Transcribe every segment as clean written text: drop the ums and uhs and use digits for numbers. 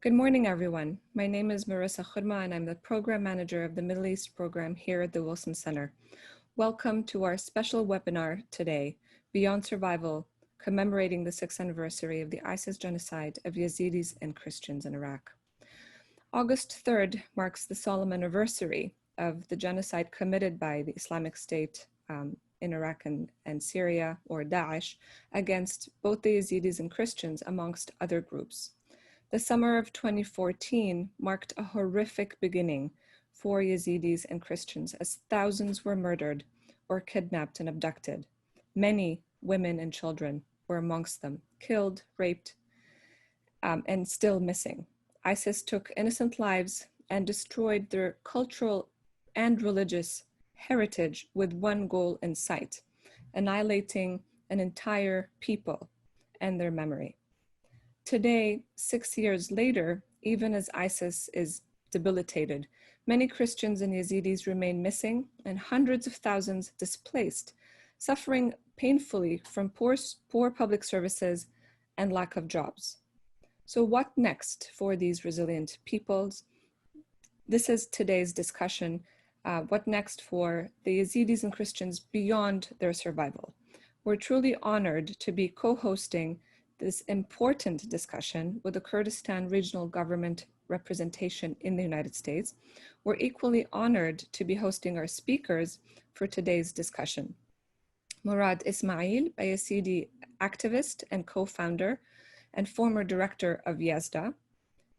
Good morning, everyone. My name is Marissa Khurma, and I'm the Program Manager of the Middle East Program here at the Wilson Center. Welcome to our special webinar today, Beyond Survival, commemorating the 6th anniversary of the ISIS genocide of Yezidis and Christians in Iraq. August 3rd marks the solemn anniversary of the genocide committed by the Islamic State in Iraq and Syria, or Daesh, against both the Yezidis and Christians, amongst other groups. The summer of 2014 marked a horrific beginning for Yezidis and Christians as thousands were murdered or kidnapped and abducted. Many women and children were amongst them, killed, raped, and still missing. ISIS took innocent lives and destroyed their cultural and religious heritage with one goal in sight: annihilating an entire people and their memory. Today, 6 years later, even as ISIS is debilitated, many Christians and Yazidis remain missing and hundreds of thousands displaced, suffering painfully from poor public services and lack of jobs. So what next for these resilient peoples? This is today's discussion. What next for the Yezidis and Christians beyond their survival? We're truly honored to be co-hosting this important discussion with the Kurdistan Regional Government representation in the United States. We're equally honored to be hosting our speakers for today's discussion. Murad Ismail, a Yazidi activist and co-founder and former director of Waderda.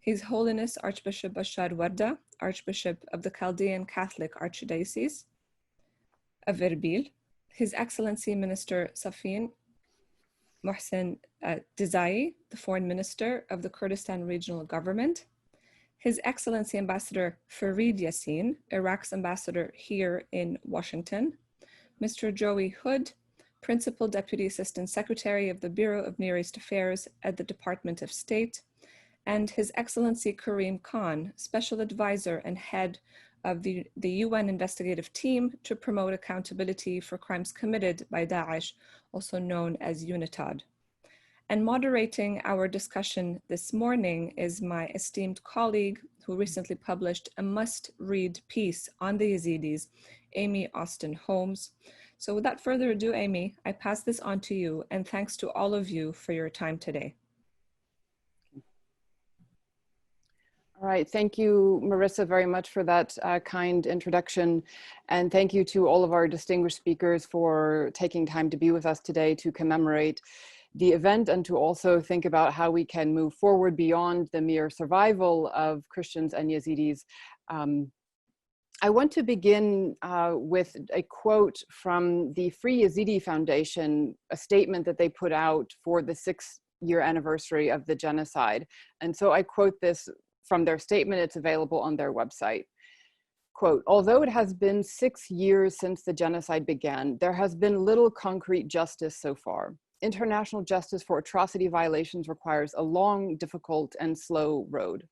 His Holiness Archbishop Bashar Waderda, Archbishop of the Chaldean Catholic Archdiocese of Erbil. His Excellency Minister Safin Mohsen Desai, the Foreign Minister of the Kurdistan Regional Government. His Excellency Ambassador Farid Yassin, Iraq's ambassador here in Washington. Mr. Joey Hood, Principal Deputy Assistant Secretary of the Bureau of Near East Affairs at the Department of State, and His Excellency Karim Khan, Special Advisor and Head of the UN Investigative Team to promote accountability for crimes committed by Daesh, also known as Unitad. And moderating our discussion this morning is my esteemed colleague who recently published a must-read piece on the Yazidis, Amy Austin Holmes. So without further ado, Amy, I pass this on to you, and thanks to all of you for your time today. All right, thank you, Marissa, very much for that kind introduction. And thank you to all of our distinguished speakers for taking time to be with us today to commemorate the event and to also think about how we can move forward beyond the mere survival of Christians and Yazidis. I want to begin with a quote from the Free Yazidi Foundation, a statement that they put out for the 6th-year anniversary of the genocide. And so I quote this from their statement. It's available on their website. Quote, "Although it has been 6 years since the genocide began, there has been little concrete justice so far. International justice for atrocity violations requires a long, difficult, and slow road.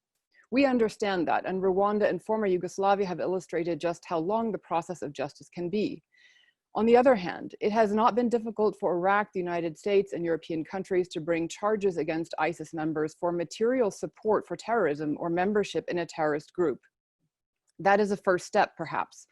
We understand that, and Rwanda and former Yugoslavia have illustrated just how long the process of justice can be. On the other hand, it has not been difficult for Iraq, the United States, and European countries to bring charges against ISIS members for material support for terrorism or membership in a terrorist group. That is a first step, perhaps.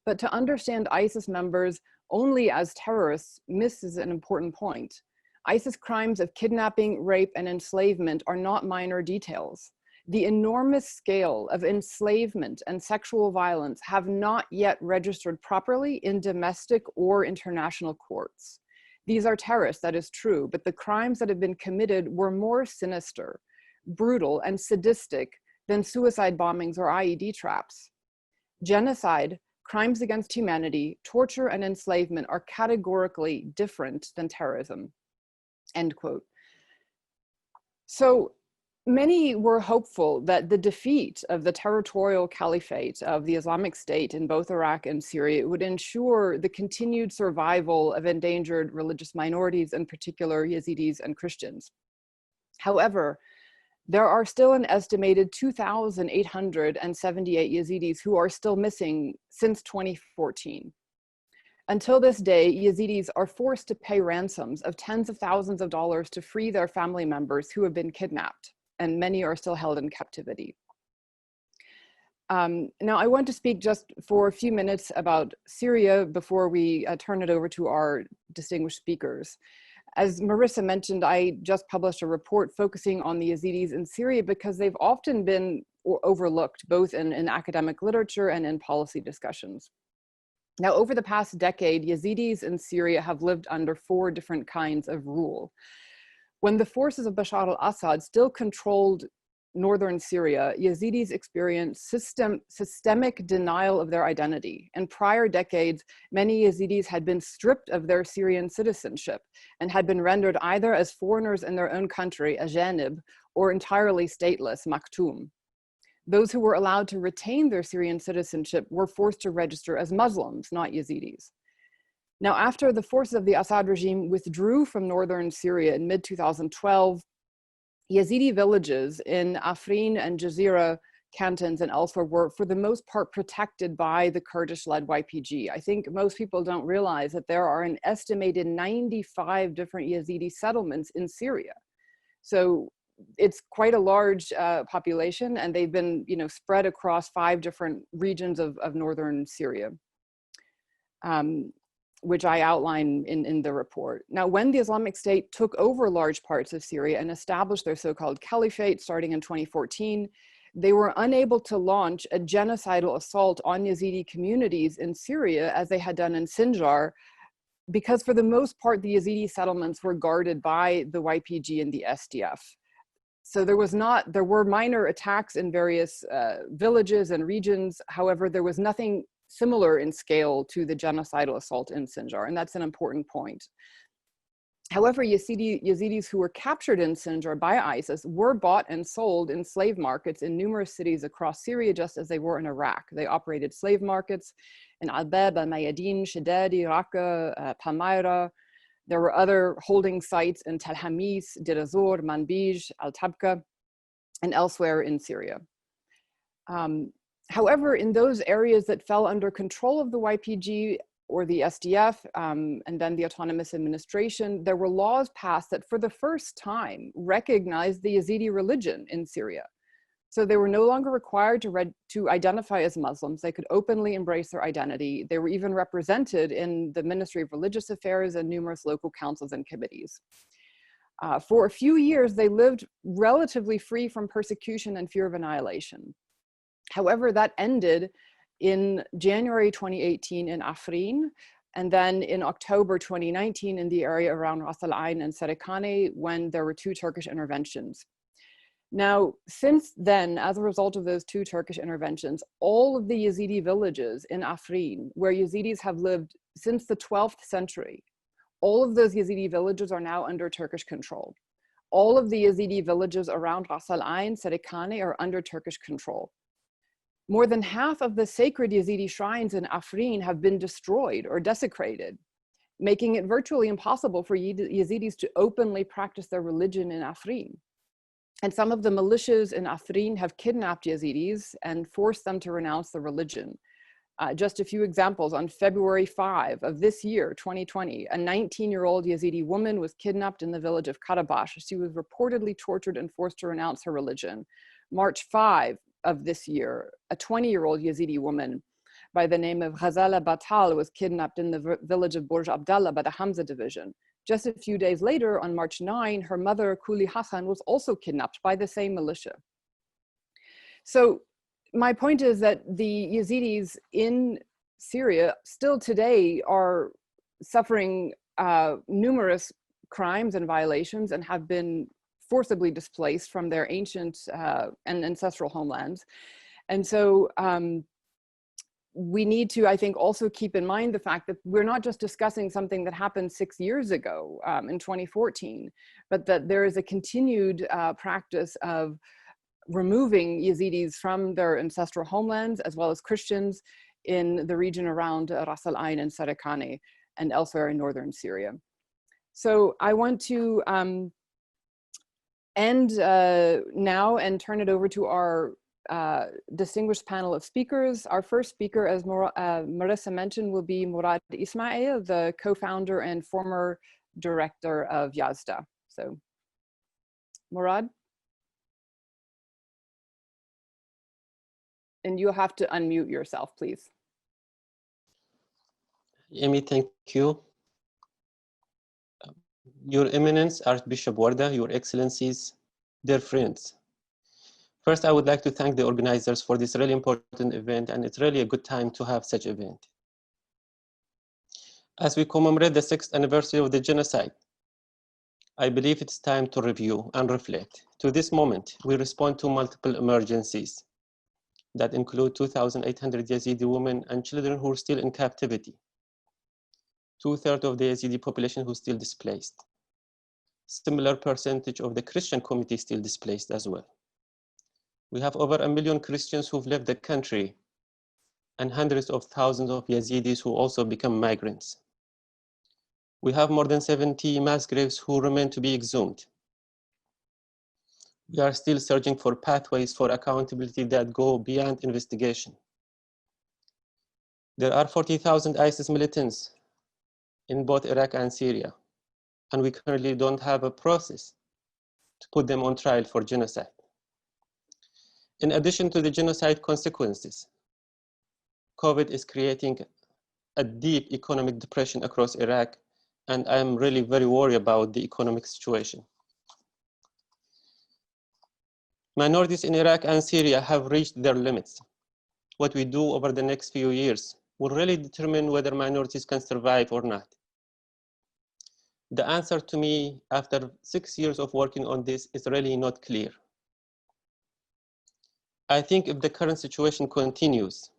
But to understand ISIS members only as terrorists misses an important point. ISIS crimes of kidnapping, rape, and enslavement are not minor details. The enormous scale of enslavement and sexual violence have not yet registered properly in domestic or international courts. These are terrorists, that is true, but the crimes that have been committed were more sinister, brutal, and sadistic than suicide bombings or IED traps. Genocide, crimes against humanity, torture, and enslavement are categorically different than terrorism." End quote. So many were hopeful that the defeat of the territorial caliphate of the Islamic State in both Iraq and Syria would ensure the continued survival of endangered religious minorities, in particular Yezidis and Christians. However, there are still an estimated 2,878 Yazidis who are still missing since 2014. Until this day, Yazidis are forced to pay ransoms of tens of thousands of dollars to free their family members who have been kidnapped. and many are still held in captivity. Now, I want to speak just for a few minutes about Syria before we turn it over to our distinguished speakers. As Marissa mentioned, I just published a report focusing on the Yazidis in Syria because they've often been overlooked, both in academic literature and in policy discussions. Now, over the past decade, Yazidis in Syria have lived under 4 different kinds of rule. When the forces of Bashar al-Assad still controlled northern Syria, Yazidis experienced systemic denial of their identity. In prior decades, many Yazidis had been stripped of their Syrian citizenship and had been rendered either as foreigners in their own country, ajanib, or entirely stateless, maktoum. Those who were allowed to retain their Syrian citizenship were forced to register as Muslims, not Yazidis. Now, after the forces of the Assad regime withdrew from northern Syria in mid-2012, Yazidi villages in Afrin and Jazeera cantons and elsewhere were, for the most part, protected by the Kurdish-led YPG. I think most people don't realize that there are an estimated 95 different Yazidi settlements in Syria. So it's quite a large population, and they've been, spread across 5 different regions of northern Syria, which I outline in the report. Now, when the Islamic State took over large parts of Syria and established their so-called caliphate starting in 2014, they were unable to launch a genocidal assault on Yazidi communities in Syria as they had done in Sinjar, because for the most part, the Yazidi settlements were guarded by the YPG and the SDF. So there were minor attacks in various villages and regions. However, there was nothing similar in scale to the genocidal assault in Sinjar, and that's an important point. However, Yazidis who were captured in Sinjar by ISIS were bought and sold in slave markets in numerous cities across Syria, just as they were in Iraq. They operated slave markets in Albab, Al-Mayadin, Shadadi, Raqqa, Palmyra. There were other holding sites in Tel Hamis, Dir ez-Zor, Manbij, Al-Tabqa, and elsewhere in Syria. However, in those areas that fell under control of the YPG or the SDF, and then the Autonomous Administration, there were laws passed that for the first time recognized the Yazidi religion in Syria. So they were no longer required to identify as Muslims. They could openly embrace their identity. They were even represented in the Ministry of Religious Affairs and numerous local councils and committees. For a few years, they lived relatively free from persecution and fear of annihilation. However, that ended in January 2018 in Afrin, and then in October 2019 in the area around Ras Al Ain and Serikane, when there were 2 Turkish interventions. Now, since then, as a result of those 2 Turkish interventions, all of the Yazidi villages in Afrin, where Yazidis have lived since the 12th century, all of those Yazidi villages are now under Turkish control. All of the Yazidi villages around Ras Al Ain, Serikane are under Turkish control. More than half of the sacred Yazidi shrines in Afrin have been destroyed or desecrated, making it virtually impossible for Yazidis to openly practice their religion in Afrin. And some of the militias in Afrin have kidnapped Yazidis and forced them to renounce the religion. Just a few examples: on February 5 of this year, 2020, a 19-year-old Yazidi woman was kidnapped in the village of Karabash. She was reportedly tortured and forced to renounce her religion. March 5 of this year, a 20-year-old Yazidi woman by the name of Ghazala Batal was kidnapped in the village of Burj Abdallah by the Hamza division. Just a few days later, on March 9, her mother, Kuli Hassan, was also kidnapped by the same militia. So my point is that the Yazidis in Syria still today are suffering numerous crimes and violations and have been forcibly displaced from their ancient and ancestral homelands. And so we need to, I think, also keep in mind the fact that we're not just discussing something that happened 6 years ago in 2014, but that there is a continued practice of removing Yazidis from their ancestral homelands, as well as Christians in the region around Ras Al Ain and Serikane and elsewhere in northern Syria. So I want to end now and turn it over to our distinguished panel of speakers. Our first speaker, as Marissa mentioned, will be Murad Ismail, the co-founder and former director of Yazda. So, Murad. And you'll have to unmute yourself, please. Amy, thank you. Your Eminence, Archbishop Waderda, Your Excellencies, dear friends. First, I would like to thank the organizers for this really important event, and it's really a good time to have such event. As we commemorate the 6th anniversary of the genocide, I believe it's time to review and reflect. To this moment, we respond to multiple emergencies that include 2,800 Yazidi women and children who are still in captivity. 2/3 of the Yazidi population who are still displaced. Similar percentage of the Christian community still displaced as well. We have over 1 million Christians who've left the country and hundreds of thousands of Yazidis who also become migrants. We have more than 70 mass graves who remain to be exhumed. We are still searching for pathways for accountability that go beyond investigation. There are 40,000 ISIS militants in both Iraq and Syria, and we currently don't have a process to put them on trial for genocide. In addition to the genocide consequences, COVID is creating a deep economic depression across Iraq, and I'm really very worried about the economic situation. Minorities in Iraq and Syria have reached their limits. What we do over the next few years will really determine whether minorities can survive or not. The answer to me after 6 years of working on this is really not clear. I think if the current situation continues,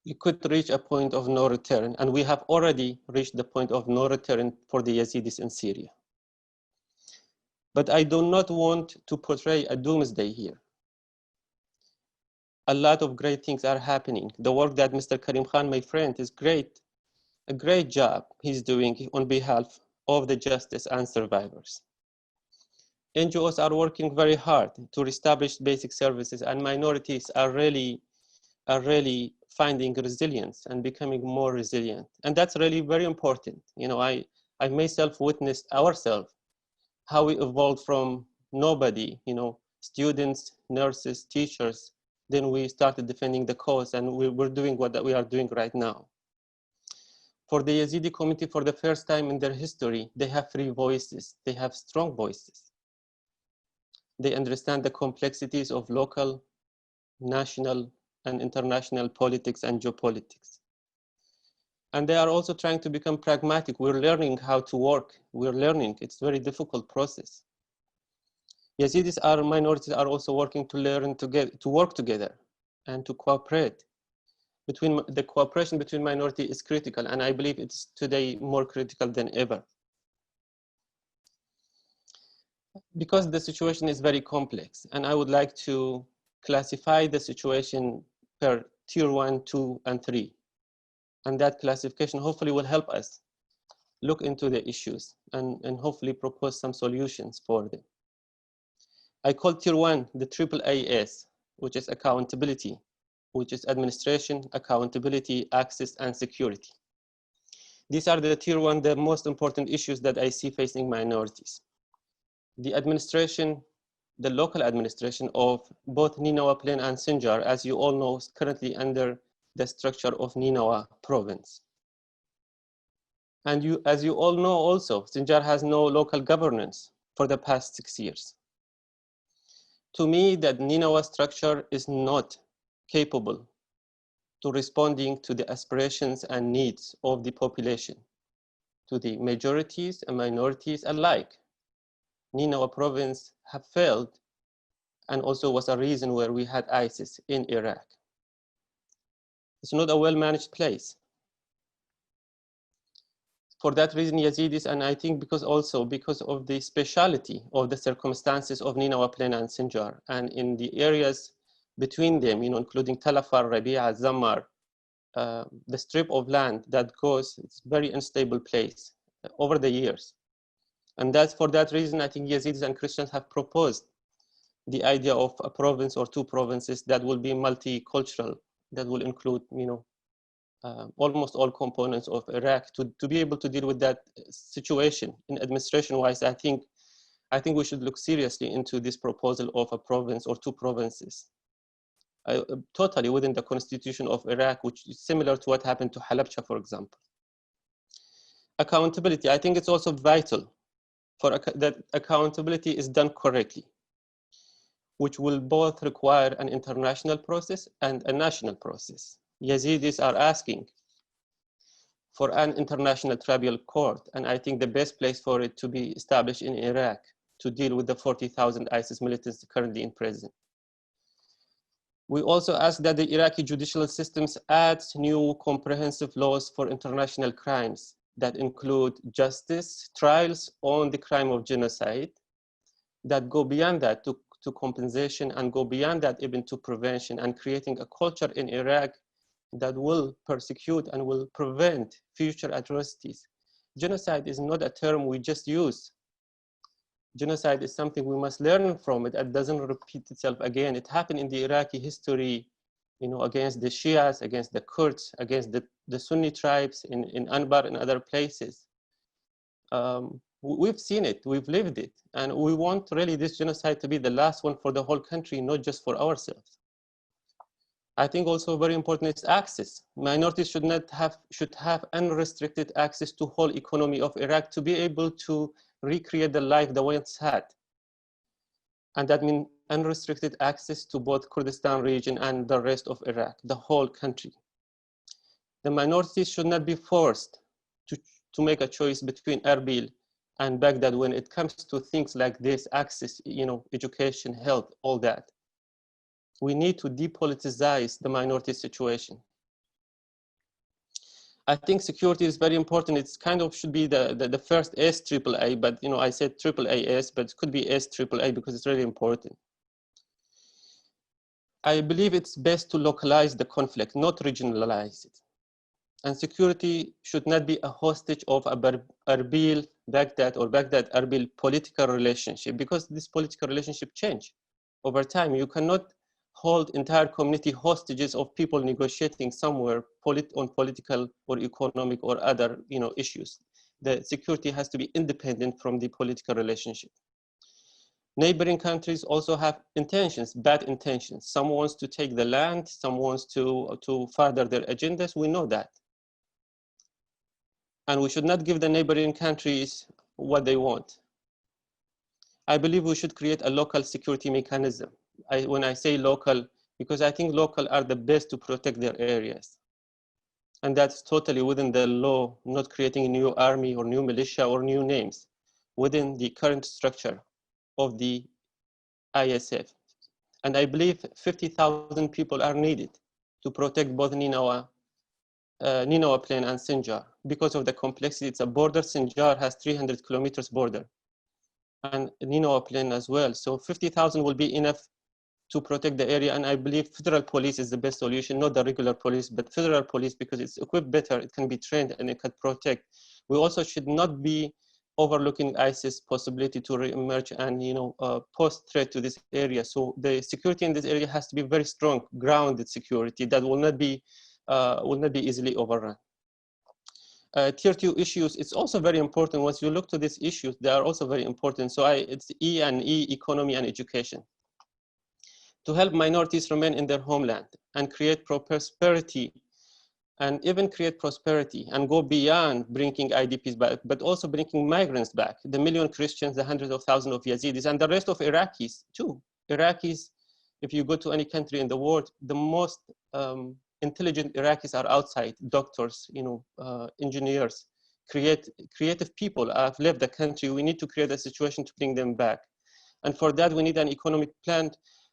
we could reach a point of no return, and we have already reached the point of no return for the Yazidis in Syria. But I do not want to portray a doomsday here. A lot of great things are happening. The work that Mr. Karim Khan, my friend, is great. A great job he's doing on behalf of the justice and survivors. NGOs are working very hard to reestablish basic services, and minorities are really finding resilience and becoming more resilient. And that's really very important. You know, I myself witnessed ourselves how we evolved from nobody, you know, students, nurses, teachers. Then we started defending the cause, and we're doing what we are doing right now. For the Yazidi community, for the first time in their history, they have free voices. They have strong voices. They understand the complexities of local, national, and international politics and geopolitics. And they are also trying to become pragmatic. We're learning how to work. We're learning. It's a very difficult process. Yazidis, our minorities, are also working to learn to work together and to cooperate. The cooperation between minority is critical, and I believe it's today more critical than ever. Because the situation is very complex, and I would like to classify the situation per tier 1, 2, and 3. And that classification hopefully will help us look into the issues and hopefully propose some solutions for them. I call tier 1 the AAAS, which is accountability, which is administration, accountability, access, and security. These are the tier 1, the most important issues that I see facing minorities. The administration, the local administration of both Nineveh Plain and Sinjar, as you all know, is currently under the structure of Nineveh province. And as you all know also, Sinjar has no local governance for the past 6 years. To me, that Nineveh structure is not capable to responding to the aspirations and needs of the population, to the majorities and minorities alike. Nineveh province have failed, and also was a reason where we had ISIS in Iraq. It's not a well-managed place. For that reason, Yazidis, and I think because of the speciality of the circumstances of Nineveh Plain and Sinjar, and in the areas between them, you know, including Talafar, Rabi'a, Zammar, the strip of land that goes, it's a very unstable place over the years. And that's for that reason, I think Yezidis and Christians have proposed the idea of a province or 2 provinces that will be multicultural, that will include, you know, almost all components of Iraq to be able to deal with that situation. In administration-wise, I think we should look seriously into this proposal of a province or 2 provinces. totally within the constitution of Iraq, which is similar to what happened to Halabja, for example. Accountability, I think it's also vital for that accountability is done correctly, which will both require an international process and a national process. Yazidis are asking for an international tribunal court, and I think the best place for it to be established in Iraq to deal with the 40,000 ISIS militants currently in prison. We also ask that the Iraqi judicial systems add new comprehensive laws for international crimes that include justice, trials on the crime of genocide, that go beyond that to compensation and go beyond that even to prevention, and creating a culture in Iraq that will persecute and will prevent future atrocities. Genocide is not a term we just use. Genocide is something we must learn from it. It doesn't repeat itself again. It happened in the Iraqi history, against the Shias, against the Kurds, against the Sunni tribes in Anbar and other places. We've seen it, we've lived it, and we want really this genocide to be the last one for the whole country, not just for ourselves. I think also very important is access. Minorities should have unrestricted access to whole economy of Iraq to be able to recreate the life they once had. And that means unrestricted access to both Kurdistan region and the rest of Iraq, the whole country. The minorities should not be forced to make a choice between Erbil and Baghdad when it comes to things like this, access, education, health, all that. We need to depoliticize the minority situation. I think security is very important. It's kind of should be the first S AAA, but I said AAAS, but it could be S AAA because it's really important. I believe it's best to localize the conflict, not regionalize it. And security should not be a hostage of a Erbil-Baghdad or Baghdad-Erbil political relationship, because this political relationship change over time. You cannot hold entire community hostages of people negotiating somewhere on political or economic or other issues. The security has to be independent from the political relationship. Neighboring countries also have intentions, bad intentions. Some wants to take the land, some wants to further their agendas. We know that. And we should not give the neighboring countries what they want. I believe we should create a local security mechanism. When I say local, because I think local are the best to protect their areas. And that's totally within the law, not creating a new army or new militia or new names within the current structure of the ISF. And I believe 50,000 people are needed to protect both Nineveh Plain and Sinjar. Because of the complexity, it's a border. Sinjar has 300 kilometers border, and Nineveh Plain as well. So 50,000 will be enough to protect the area. And I believe federal police is the best solution, not the regular police, but federal police, because it's equipped better, it can be trained, and it can protect. We also should not be overlooking ISIS possibility to re-emerge and pose threat to this area. So the security in this area has to be very strong, grounded security that will not be easily overrun. Tier 2 issues, it's also very important. Once you look to these issues, they are also very important. So it's E and E, economy and education. To help minorities remain in their homeland and create prosperity, and even create prosperity and go beyond bringing IDPs back, but also bringing migrants back. The million Christians, the hundreds of thousands of Yazidis, and the rest of Iraqis too. Iraqis, if you go to any country in the world, the most intelligent Iraqis are outside, doctors, engineers, creative people have left the country. We need to create a situation to bring them back. And for that, we need an economic plan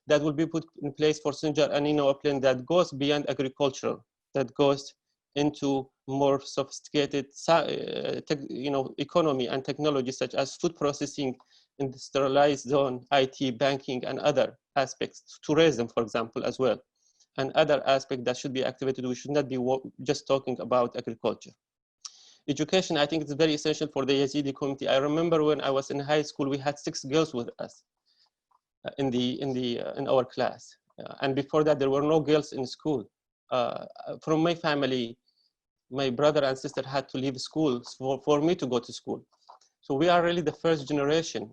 that will be put in place for Sinjar and Nineveh Plain that goes beyond agricultural, that goes into more sophisticated economy and technology, such as food processing, industrialized zone, IT, banking, and other aspects, tourism, for example, as well. And other aspects that should be activated. We should not be just talking about agriculture. Education, I think it's very essential for the Yazidi community. I remember when I was in high school, we had 6 girls with us in our class. And before that, there were no girls in school. From my family, my brother and sister had to leave school for me to go to school. So we are really the first generation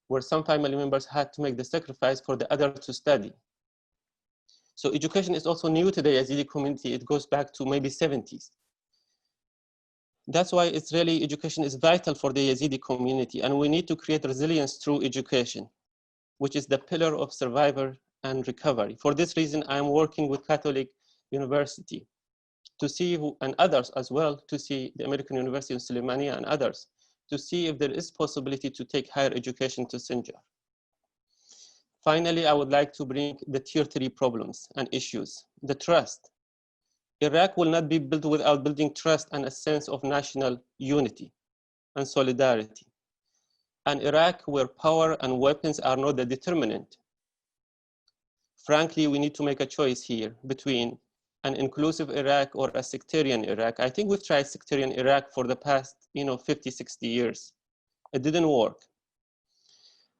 where some family members had to make the sacrifice for the others to study. So education is also new to the Yazidi community. It goes back to maybe 70s. That's why it's really, education is vital for the Yazidi community, and we need to create resilience through education, which is the pillar of survival and recovery. For this reason, I'm working with Catholic University to see, and others as well, to see the American University of Suleimania and others, to see if there is possibility to take higher education to Sinjar. Finally, I would like to bring the tier 3 problems and issues. The trust. Iraq will not be built without building trust and a sense of national unity and solidarity. An Iraq where power and weapons are not the determinant. Frankly, we need to make a choice here between an inclusive Iraq or a sectarian Iraq. I think we've tried sectarian Iraq for the past 50, 60 years. It didn't work.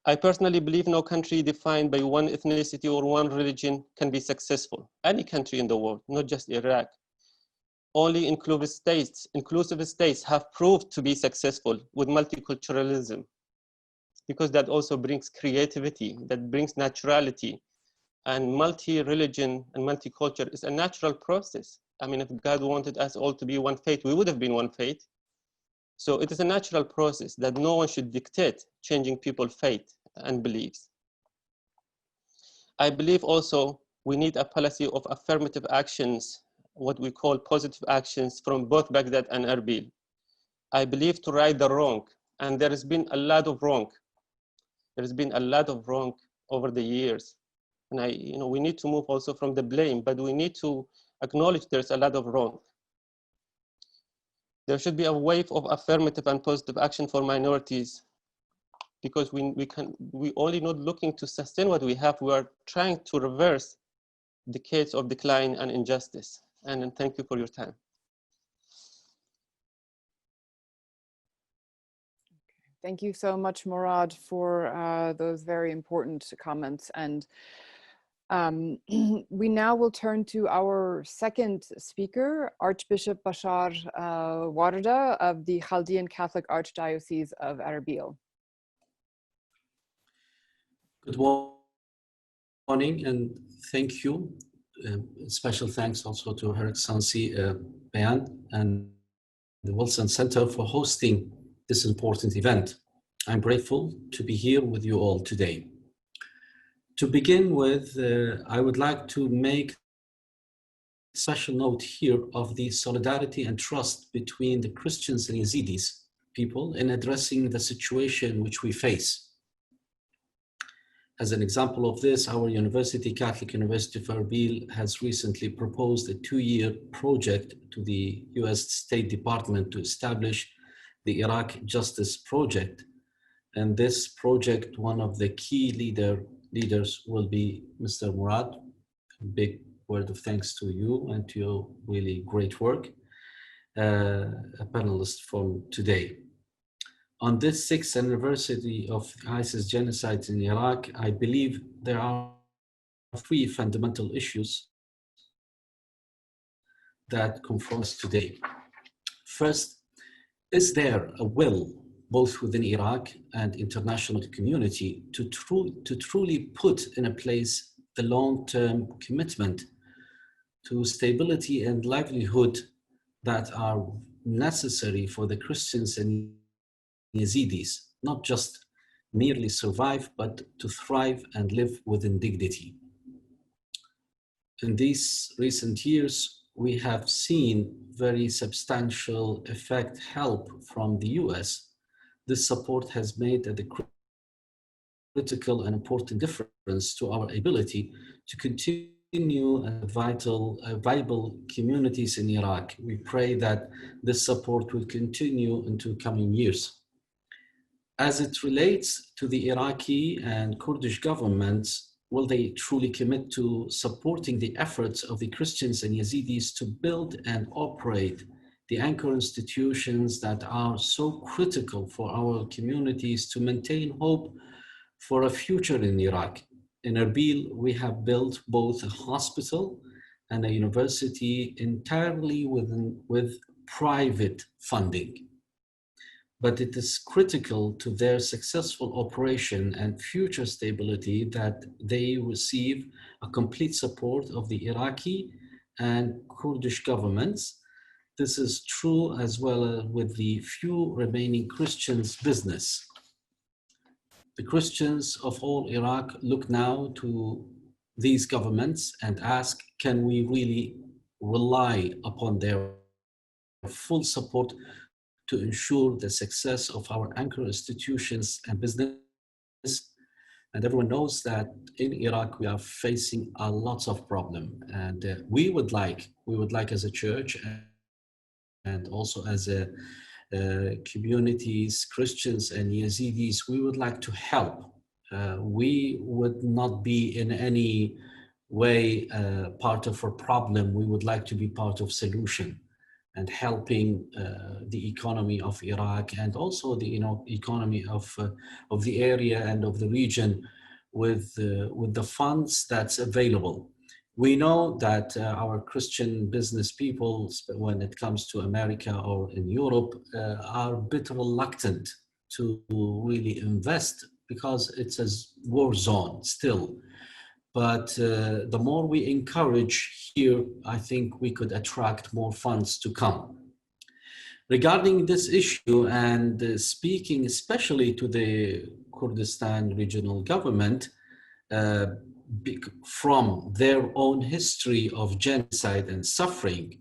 I personally believe no country defined by one ethnicity or one religion can be successful. Any country in the world, not just Iraq. Only inclusive states have proved to be successful with multiculturalism, because that also brings creativity, that brings naturality, and multi-religion and multicultural is a natural process. I mean, if God wanted us all to be one faith, we would have been one faith. So it is a natural process that no one should dictate changing people's faith and beliefs. I believe also we need a policy of affirmative actions, what we call positive actions from both Baghdad and Erbil. I believe to right the wrong, and there has been a lot of wrong. There has been a lot of wrong over the years. And we need to move also from the blame, but we need to acknowledge there's a lot of wrong. There should be a wave of affirmative and positive action for minorities, because we only not looking to sustain what we have, we are trying to reverse decades of decline and injustice. And thank you for your time. Thank you so much, Murad, for those very important comments. And we now will turn to our second speaker, Archbishop Bashar Waderda of the Chaldean Catholic Archdiocese of Erbil. Good morning, and thank you. Special thanks also to Her Excellency Bayan and the Wilson Center for hosting this important event. I'm grateful to be here with you all today. To begin with, I would like to make a special note here of the solidarity and trust between the Christians and Yezidis people in addressing the situation which we face. As an example of this, our university, Catholic University of Erbil, has recently proposed a 2-year project to the US State Department to establish the Iraq Justice Project. And this project, one of the key leaders will be Mr. Murad. A big word of thanks to you and to your really great work, a panelist from today. On this 6th anniversary of ISIS genocide in Iraq, I believe there are 3 fundamental issues that confront us today. First, is there a will, both within Iraq and international community, to truly put in a place the long-term commitment to stability and livelihood that are necessary for the Christians and Yezidis, not just merely survive, but to thrive and live within dignity. In these recent years, we have seen very substantial help from the US. This support has made a critical and important difference to our ability to continue viable communities in Iraq. We pray that this support will continue into coming years. As it relates to the Iraqi and Kurdish governments, will they truly commit to supporting the efforts of the Christians and Yazidis to build and operate the anchor institutions that are so critical for our communities to maintain hope for a future in Iraq? In Erbil, we have built both a hospital and a university entirely with private funding. but it is critical to their successful operation and future stability that they receive a complete support of the Iraqi and Kurdish governments. This is true as well with the few remaining Christians' business. The Christians of all Iraq look now to these governments and ask, can we really rely upon their full support to ensure the success of our anchor institutions and business? And everyone knows that in Iraq, we are facing a lot of problems. And we would like as a church and also as a communities, Christians and Yazidis, we would like to help. We would not be in any way part of a problem. We would like to be part of solution and helping the economy of Iraq and also the economy of the area and of the region with the funds that's available. We know that our Christian business people, when it comes to America or in Europe, are a bit reluctant to really invest because it's a war zone still. But the more we encourage here, I think we could attract more funds to come. Regarding this issue and speaking especially to the Kurdistan regional government, from their own history of genocide and suffering,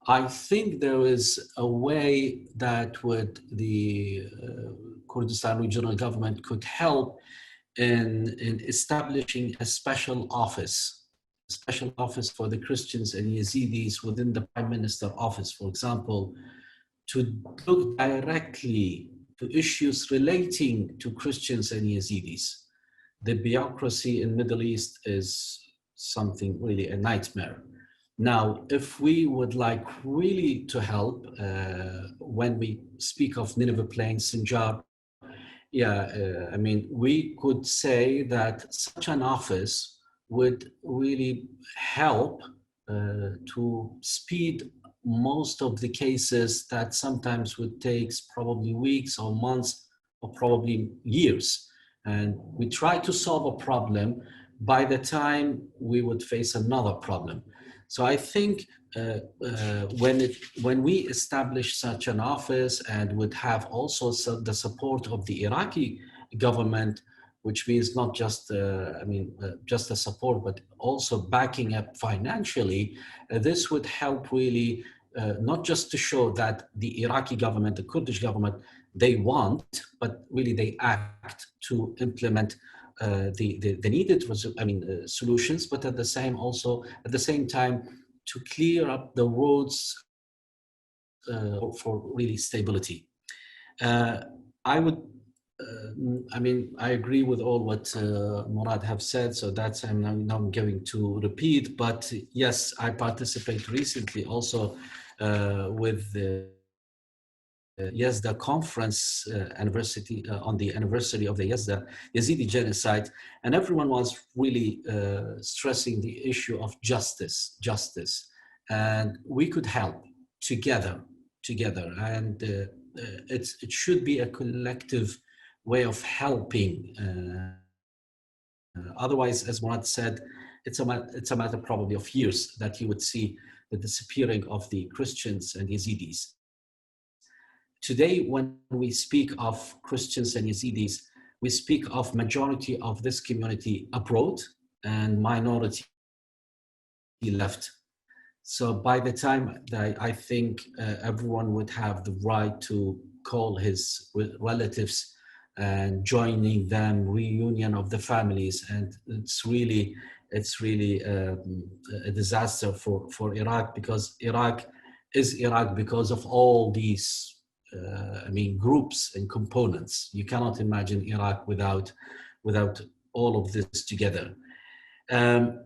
I think there is a way that the Kurdistan regional government could help in establishing a special office for the Christians and Yazidis within the Prime Minister office, for example, to look directly to issues relating to Christians and Yazidis. The bureaucracy in Middle East is something really a nightmare. Now, if we would like really to help, when we speak of Nineveh Plain, Sinjar, I mean, we could say that such an office would really help to speed most of the cases that sometimes would take probably weeks or months or probably years. And we try to solve a problem by the time we would face another problem. So I think when we establish such an office and would have also the support of the Iraqi government, which means not just just the support, but also backing up financially, this would help really not just to show that the Iraqi government, the Kurdish government, they want, but really they act to implement the needed solutions, but at the same time to clear up the roads for really stability. I agree with all what Murad have said, so that's I'm not going to repeat, but yes, I participated recently also with the Yazda conference anniversary on the anniversary of the Yezidi genocide, and everyone was really stressing the issue of justice, and we could help together, and it should be a collective way of helping. Otherwise, as Murad said, it's a matter probably of years that you would see the disappearing of the Christians and Yazidis. Today, when we speak of Christians and Yazidis, we speak of majority of this community abroad and minority left. So by the time that I think everyone would have the right to call his relatives and joining them, reunion of the families, and it's really a disaster for Iraq, because Iraq is Iraq because of all these groups and components. You cannot imagine Iraq without all of this together.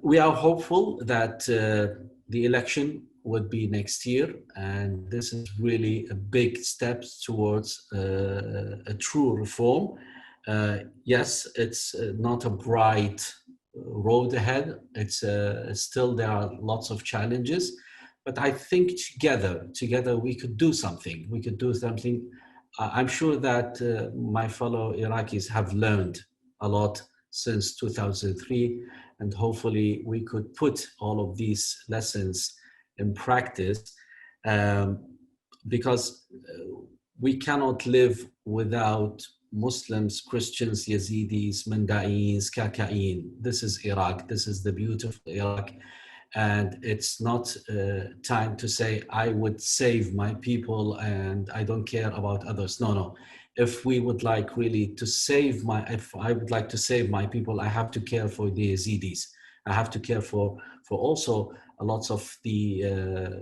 We are hopeful that the election would be next year, and this is really a big step towards a true reform. Yes, it's not a bright road ahead. It's still there are lots of challenges, but I think together we could do something. We could do something I'm sure that my fellow Iraqis have learned a lot since 2003, and hopefully we could put all of these lessons in practice, because we cannot live without Muslims, Christians, Yezidis, Manda'ins, Kaka'in. This is Iraq. This is the beautiful Iraq. And it's not time to say, I would save my people and I don't care about others. No, no. If we would like really to save if I would like to save my people, I have to care for the Yazidis. I have to care for also lots of the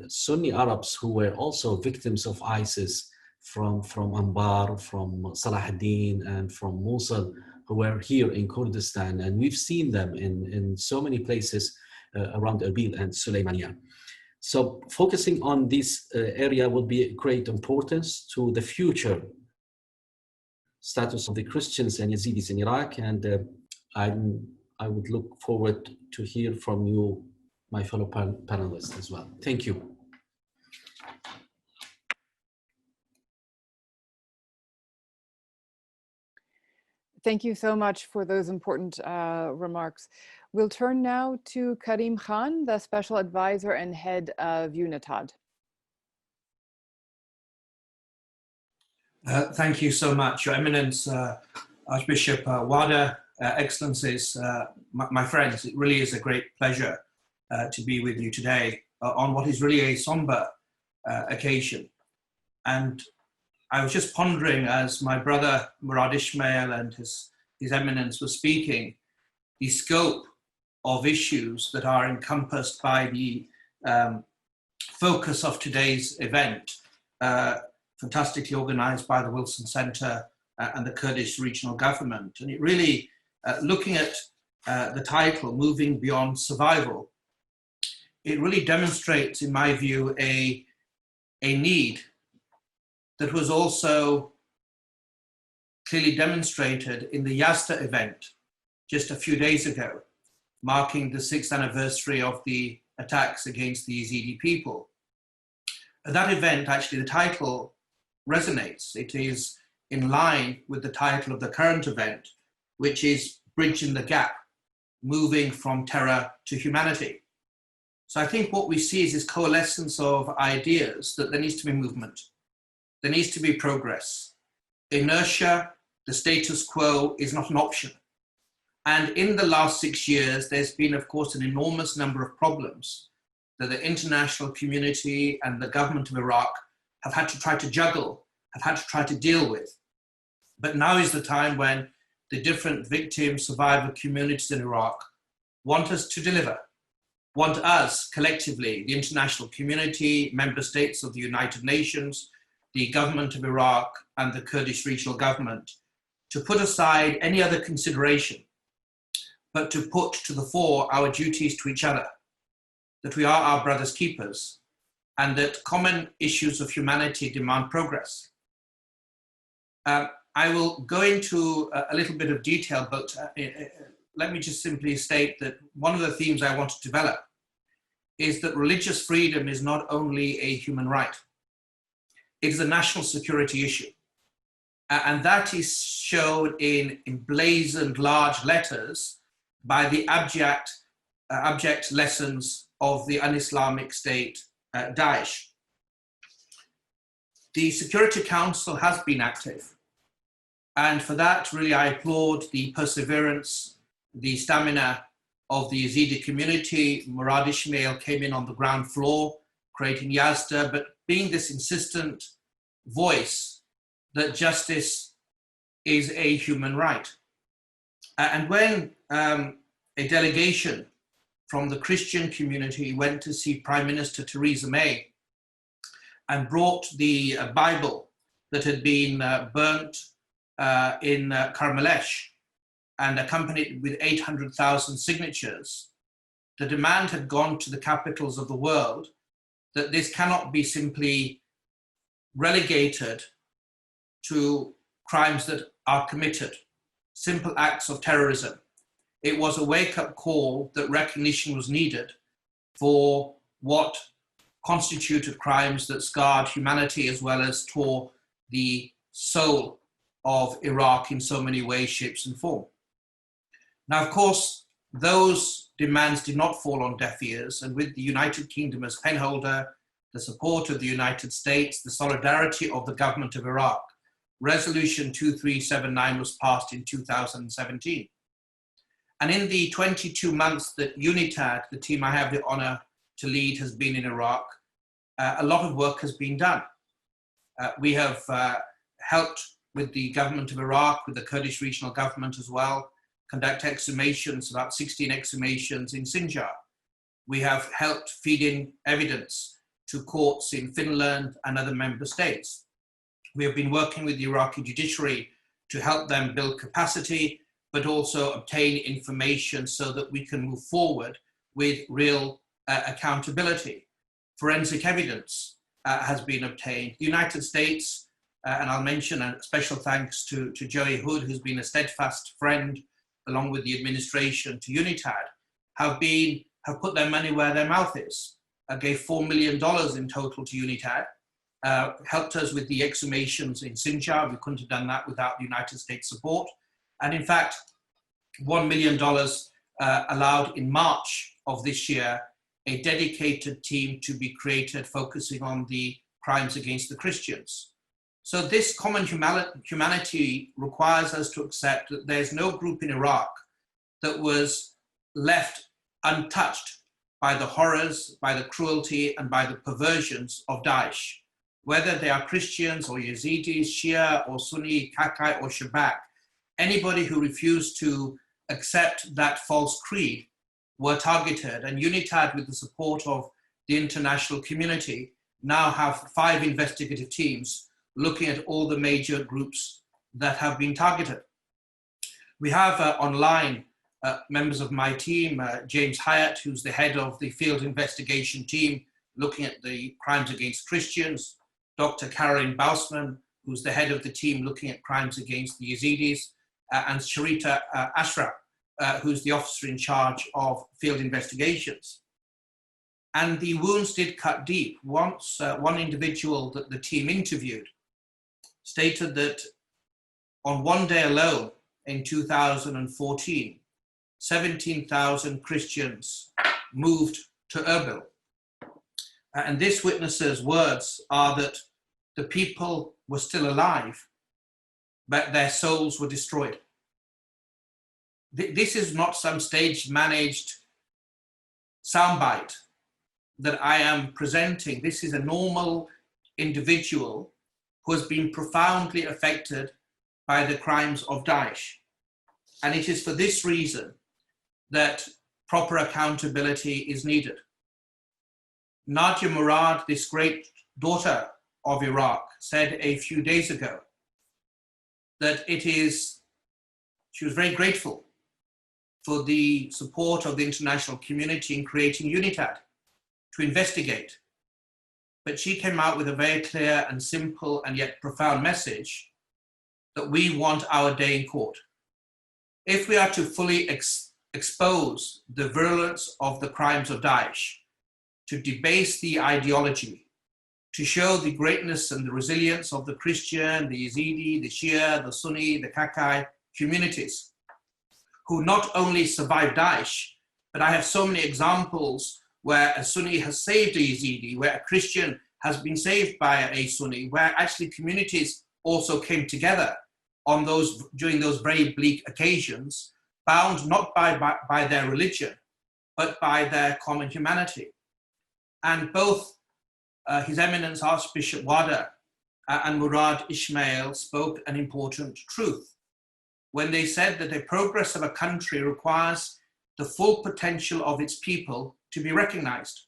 Sunni Arabs who were also victims of ISIS from Anbar, from Salahuddin, and from Mosul, who were here in Kurdistan. And we've seen them in so many places around Erbil and Suleymania. So focusing on this area will be of great importance to the future status of the Christians and Yazidis in Iraq. And I would look forward to hear from you, my fellow panelists as well. Thank you. Thank you so much for those important remarks. We'll turn now to Karim Khan, the Special Advisor and Head of Unitad. Thank you so much, Your Eminence, Archbishop Waderda, Excellencies, my friends. It really is a great pleasure to be with you today on what is really a somber occasion. And I was just pondering as my brother Murad Ismail and his Eminence were speaking, the scope of issues that are encompassed by the focus of today's event, fantastically organized by the Wilson Center and the Kurdish Regional Government. And it really, looking at the title, Moving Beyond Survival, it really demonstrates, in my view, a need that was also clearly demonstrated in the Yazda event just a few days ago, marking the 6th anniversary of the attacks against the Yezidi people. At that event, actually, the title resonates. It is in line with the title of the current event, which is Bridging the Gap, Moving from Terror to Humanity. So I think what we see is this coalescence of ideas that there needs to be movement. There needs to be progress. Inertia, the status quo, is not an option. And in the last 6 years, there's been, of course, an enormous number of problems that the international community and the government of Iraq have had to try to juggle, have had to try to deal with. But now is the time when the different victim survivor communities in Iraq want us to deliver, want us collectively, the international community, member states of the United Nations, the government of Iraq and the Kurdish regional government, to put aside any other consideration, but to put to the fore our duties to each other, that we are our brother's keepers, and that common issues of humanity demand progress. I will go into a little bit of detail, but let me just simply state that one of the themes I want to develop is that religious freedom is not only a human right, it is a national security issue. And that is shown in emblazoned large letters by the abject lessons of the un-Islamic State, Daesh. The Security Council has been active. And for that, really, I applaud the perseverance, the stamina of the Yazidi community. Murad Ismail came in on the ground floor, creating Yazda, but being this insistent voice that justice is a human right. And when a delegation from the Christian community went to see Prime Minister Theresa May and brought the Bible that had been burnt in Karmelesh and accompanied with 800,000 signatures, the demand had gone to the capitals of the world that this cannot be simply relegated to crimes that are committed, simple acts of terrorism. It was a wake-up call that recognition was needed for what constituted crimes that scarred humanity as well as tore the soul of Iraq in so many ways, shapes, and form. Now, of course, those demands did not fall on deaf ears, and with the United Kingdom as penholder, the support of the United States, the solidarity of the government of Iraq, Resolution 2379 was passed in 2017. And in the 22 months that Unitad, the team I have the honor to lead, has been in Iraq, a lot of work has been done. We have helped with the government of Iraq, with the Kurdish regional government as well, conduct exhumations, about 16 exhumations in Sinjar. We have helped feed in evidence to courts in Finland and other member states. We have been working with the Iraqi judiciary to help them build capacity, but also obtain information so that we can move forward with real accountability. Forensic evidence has been obtained. The United States, and I'll mention a special thanks to Joey Hood, who's been a steadfast friend, along with the administration, to Unitad, have put their money where their mouth is, gave $4 million in total to Unitad, helped us with the exhumations in Sinjar. We couldn't have done that without the United States support. And in fact, $1 million allowed in March of this year a dedicated team to be created focusing on the crimes against the Christians. So this common humanity requires us to accept that there's no group in Iraq that was left untouched by the horrors, by the cruelty, and by the perversions of Daesh. Whether they are Christians or Yezidis, Shia or Sunni, Kakai or Shabak, anybody who refused to accept that false creed were targeted. And Unitad, with the support of the international community, now have 5 investigative teams looking at all the major groups that have been targeted. We have online members of my team, James Hyatt, who's the head of the field investigation team looking at the crimes against Christians, Dr. Karim, who's the head of the team looking at crimes against the Yezidis, and Sharita Ashraf, who's the officer in charge of field investigations. And the wounds did cut deep. Once one individual that the team interviewed stated that on one day alone in 2014, 17,000 Christians moved to Erbil. And this witness's words are that the people were still alive, but their souls were destroyed. This is not some stage managed soundbite that I am presenting. This is a normal individual who has been profoundly affected by the crimes of Daesh. And it is for this reason that proper accountability is needed. Nadia Murad, this great daughter of Iraq, said a few days ago that she was very grateful for the support of the international community in creating Unitad to investigate. But she came out with a very clear and simple and yet profound message that we want our day in court. If we are to fully expose the virulence of the crimes of Daesh, to debase the ideology, to show the greatness and the resilience of the Christian, the Yazidi, the Shia, the Sunni, the Kakai communities, who not only survived Daesh, but I have so many examples where a Sunni has saved a Yazidi, where a Christian has been saved by a Sunni, where actually communities also came together during those very bleak occasions, bound not by their religion, but by their common humanity. And both His Eminence Archbishop Waderda and Murad Ismail spoke an important truth when they said that the progress of a country requires the full potential of its people to be recognized.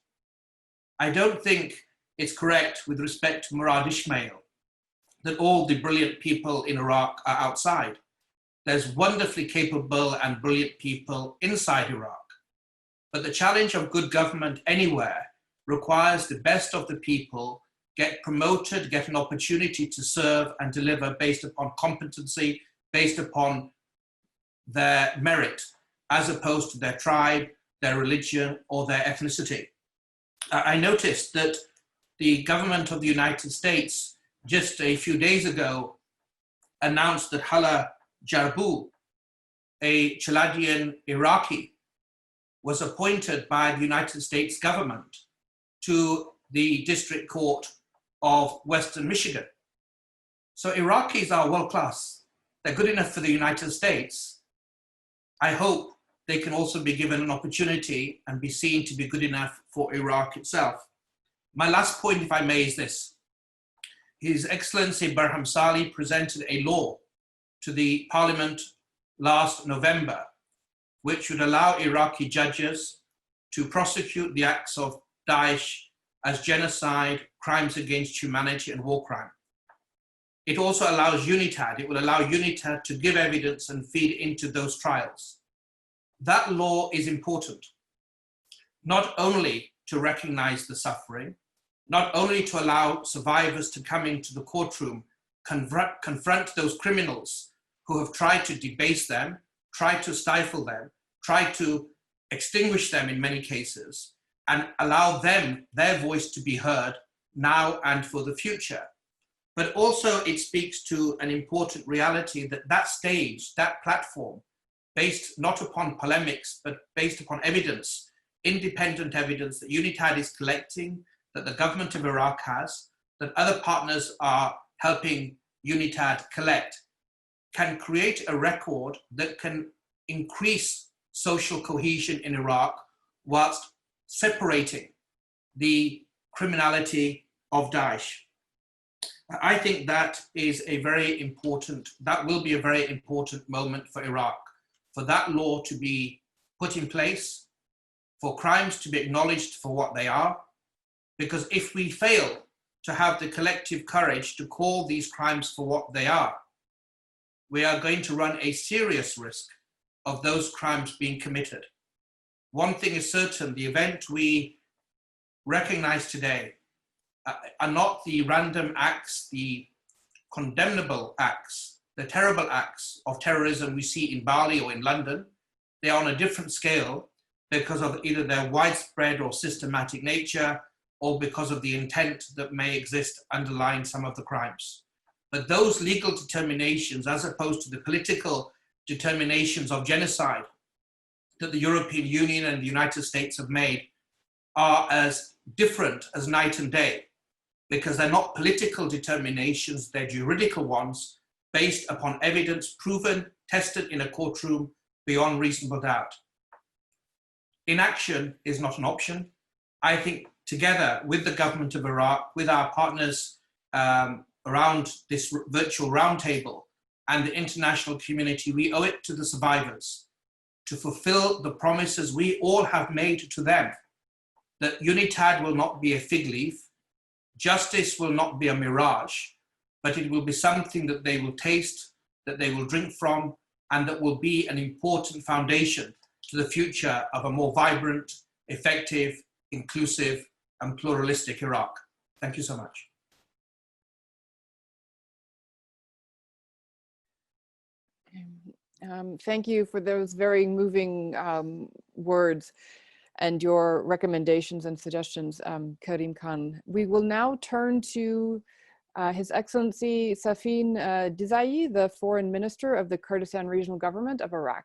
I don't think it's correct with respect to Murad Ismail that all the brilliant people in Iraq are outside. There's wonderfully capable and brilliant people inside Iraq. But the challenge of good government anywhere requires the best of the people get promoted, get an opportunity to serve and deliver based upon competency, based upon their merit, as opposed to their tribe, their religion, or their ethnicity. I noticed that the government of the United States just a few days ago announced that Hala Jarbu, a Chaldean Iraqi, was appointed by the United States government to the District Court of Western Michigan. So Iraqis are world class. They're good enough for the United States. I hope they can also be given an opportunity and be seen to be good enough for Iraq itself. My last point, if I may, is this. His Excellency Barham Salih presented a law to the Parliament last November, which would allow Iraqi judges to prosecute the acts of Daesh as genocide, crimes against humanity, and war crime. It also allows Unitad, it will allow Unitad to give evidence and feed into those trials. That law is important, not only to recognize the suffering, not only to allow survivors to come into the courtroom, confront those criminals who have tried to debase them, tried to stifle them, tried to extinguish them in many cases, and allow them, their voice to be heard now and for the future. But also it speaks to an important reality that that stage, that platform, based not upon polemics, but based upon evidence, independent evidence that Unitad is collecting, that the government of Iraq has, that other partners are helping Unitad collect, can create a record that can increase social cohesion in Iraq whilst separating the criminality of Daesh. I think that is a very important, that will be a very important moment for Iraq, for that law to be put in place, for crimes to be acknowledged for what they are, because if we fail to have the collective courage to call these crimes for what they are, we are going to run a serious risk of those crimes being committed. One thing is certain, the event we recognize today are not the random acts, the condemnable acts, the terrible acts of terrorism we see in Bali or in London. They are on a different scale because of either their widespread or systematic nature or because of the intent that may exist underlying some of the crimes. But those legal determinations, as opposed to the political determinations of genocide that the European Union and the United States have made, are as different as night and day, because they're not political determinations, they're juridical ones based upon evidence proven, tested in a courtroom beyond reasonable doubt. Inaction is not an option. I think together with the government of Iraq, with our partners around this virtual roundtable and the international community, we owe it to the survivors to fulfill the promises we all have made to them, that Unitad will not be a fig leaf, justice will not be a mirage, but it will be something that they will taste, that they will drink from, and that will be an important foundation to the future of a more vibrant, effective, inclusive, and pluralistic Iraq. Thank you so much. Thank you for those very moving words and your recommendations and suggestions, Karim Khan. We will now turn to His Excellency Safin Dizai, the Foreign Minister of the Kurdistan Regional Government of Iraq.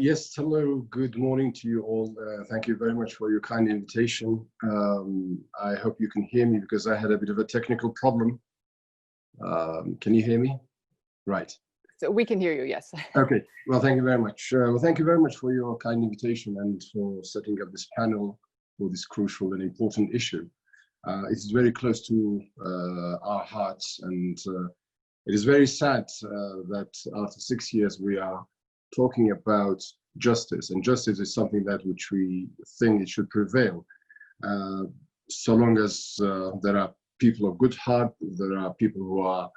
Yes, hello, good morning to you all. Thank you very much for your kind invitation. I hope you can hear me because I had a bit of a technical problem. Can you hear me? Right. So we can hear you, yes. Okay, well, thank you very much. Well, thank you very much for your kind invitation and for setting up this panel for this crucial and important issue. It's very close to our hearts, and it is very sad that after 6 years we are talking about justice, and justice is something that which we think it should prevail. So long as there are people of good heart, there are people who are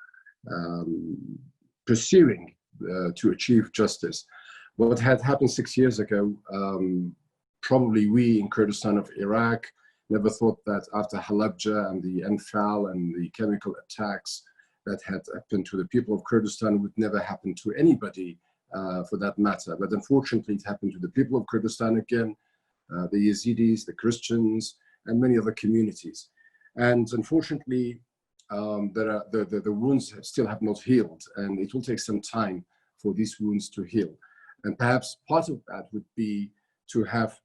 pursuing to achieve justice. What had happened 6 years ago, probably we in Kurdistan of Iraq never thought that after Halabja and the Anfal and the chemical attacks that had happened to the people of Kurdistan would never happen to anybody for that matter. But unfortunately, it happened to the people of Kurdistan again, the Yezidis, the Christians, and many other communities. And unfortunately, the wounds still have not healed, and it will take some time for these wounds to heal. And perhaps part of that would be to have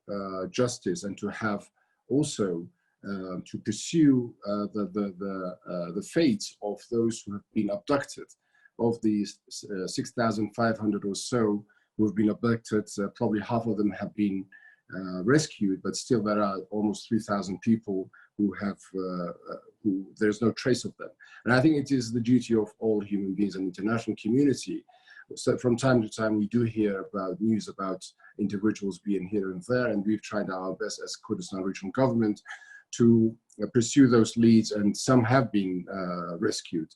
justice, and to have also to pursue the fate of those who have been abducted. Of these 6,500 or so who have been abducted, probably half of them have been rescued, but still there are almost 3,000 people who have, who there's no trace of them. And I think it is the duty of all human beings and international community. So from time to time, we do hear about news about individuals being here and there, and we've tried our best as Kurdistan Regional Government to pursue those leads, and some have been rescued.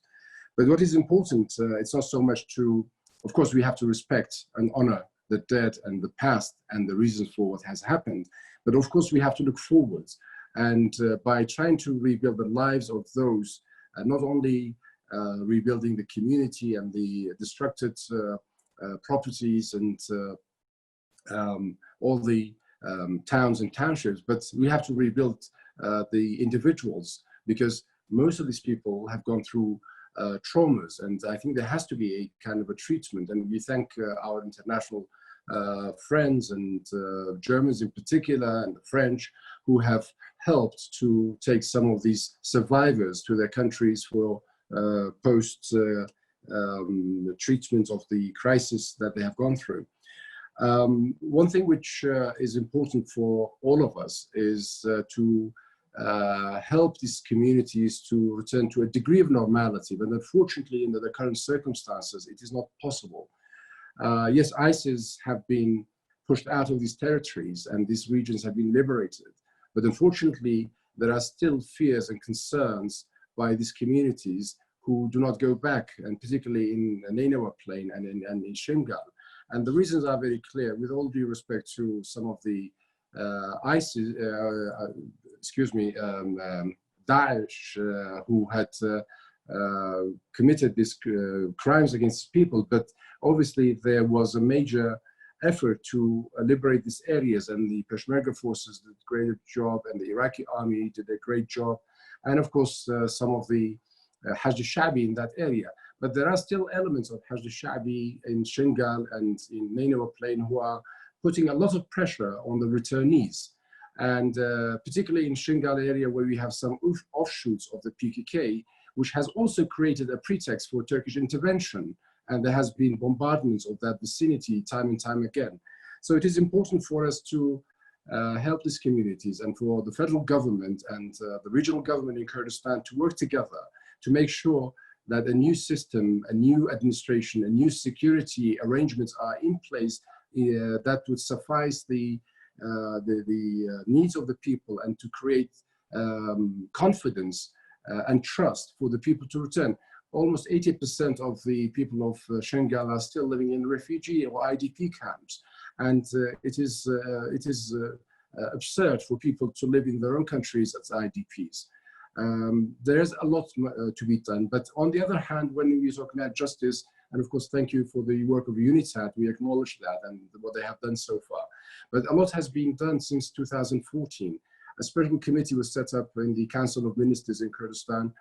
But what is important, it's not so much to, of course, we have to respect and honor the dead and the past and the reasons for what has happened. But of course, we have to look forward. And by trying to rebuild the lives of those, not only rebuilding the community and the destructed properties and all the towns and townships, but we have to rebuild the individuals, because most of these people have gone through traumas, and I think there has to be a kind of a treatment. And we thank our international friends and Germans in particular, and the French, who have helped to take some of these survivors to their countries for post treatment of the crisis that they have gone through. One thing which is important for all of us is to help these communities to return to a degree of normality, but unfortunately in the current circumstances it is not possible. Yes, ISIS have been pushed out of these territories and these regions have been liberated, but unfortunately there are still fears and concerns by these communities who do not go back, and particularly in Nineveh Plain and in Sinjar. And the reasons are very clear, with all due respect to some of the ISIS, Daesh, who had committed these crimes against people, but obviously there was a major effort to liberate these areas, and the Peshmerga forces did a great job, and the Iraqi army did a great job, and of course some of the Hajj al-Sha'bi in that area. But there are still elements of Hajj al-Sha'bi in Sinjar and in Nineveh Plain who are putting a lot of pressure on the returnees. And particularly in Sinjar area, where we have some offshoots of the PKK, which has also created a pretext for Turkish intervention. And there has been bombardments of that vicinity time and time again. So it is important for us to help these communities, and for the federal government and the regional government in Kurdistan to work together to make sure that a new system, a new administration, and new security arrangements are in place that would suffice the needs of the people, and to create confidence and trust for the people to return. Almost 80% of the people of Sinjar are still living in refugee or IDP camps, and it is absurd for people to live in their own countries as IDPs. There is a lot to be done, but on the other hand, when we talk about justice, and of course, thank you for the work of Unitad, we acknowledge that and what they have done so far. But a lot has been done since 2014. A special committee was set up in the Council of Ministers in Kurdistan,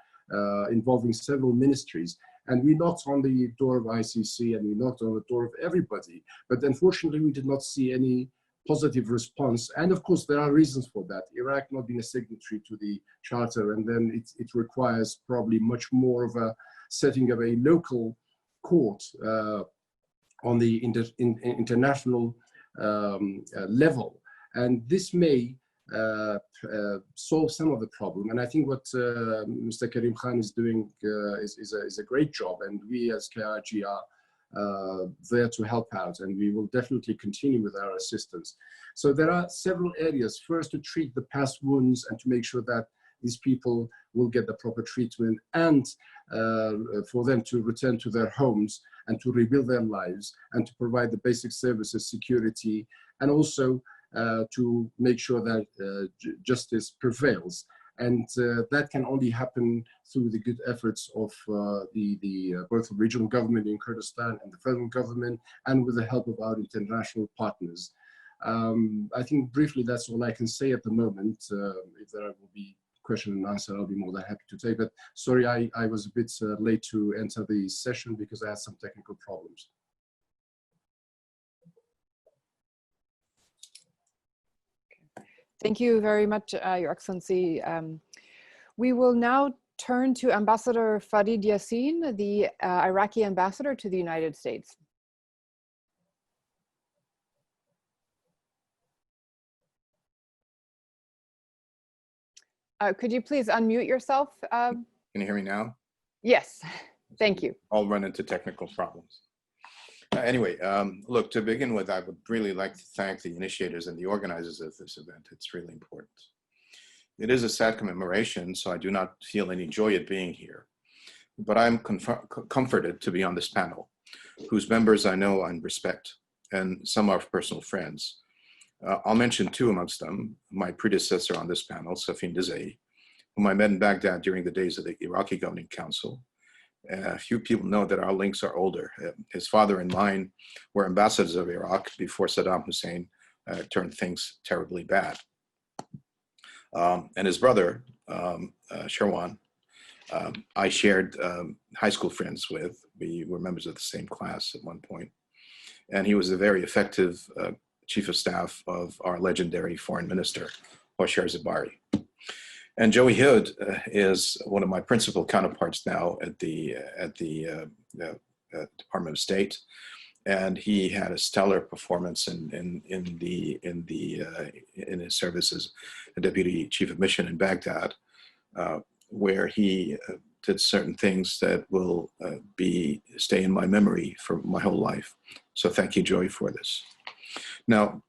involving several ministries. And we knocked on the door of ICC, and we knocked on the door of everybody. But unfortunately, we did not see any positive response. And of course, there are reasons for that. Iraq not being a signatory to the charter, and then it requires probably much more of a setting of a local court on the international level. And this may solve some of the problem. And I think what Mr. Karim Khan is doing is a great job. And we as KRG are there to help out, and we will definitely continue with our assistance. So there are several areas. First, to treat the past wounds and to make sure that these people will get the proper treatment, and for them to return to their homes and to rebuild their lives, and to provide the basic services, security, and also to make sure that justice prevails. And that can only happen through the good efforts of both the regional government in Kurdistan and the federal government, and with the help of our international partners. I think briefly that's all I can say at the moment. If there will be question and answer, I'll be more than happy to take. But sorry, I was a bit late to enter the session because I had some technical problems. Thank you very much, Your Excellency. We will now turn to Ambassador Farid Yassin, the Iraqi ambassador to the United States. Could you please unmute yourself? Can you hear me now? Yes, thank you. I'll run into technical problems. Anyway, look, to begin with, I would really like to thank the initiators and the organizers of this event. It's really important. It is a sad commemoration, so I do not feel any joy at being here. But I'm comforted to be on this panel, whose members I know and respect, and some are personal friends. I'll mention two amongst them: my predecessor on this panel, Safin Dizay, whom I met in Baghdad during the days of the Iraqi Governing Council. A few people know that our links are older. His father and mine were ambassadors of Iraq before Saddam Hussein turned things terribly bad. And his brother, Sherwan, I shared high school friends with. We were members of the same class at one point. And he was a very effective chief of staff of our legendary foreign minister, Bashar Zabari. And Joey Hood is one of my principal counterparts now at the Department of State, and he had a stellar performance in his service as a deputy chief of mission in Baghdad, where he did certain things that will stay in my memory for my whole life. So thank you, Joey, for this. Now,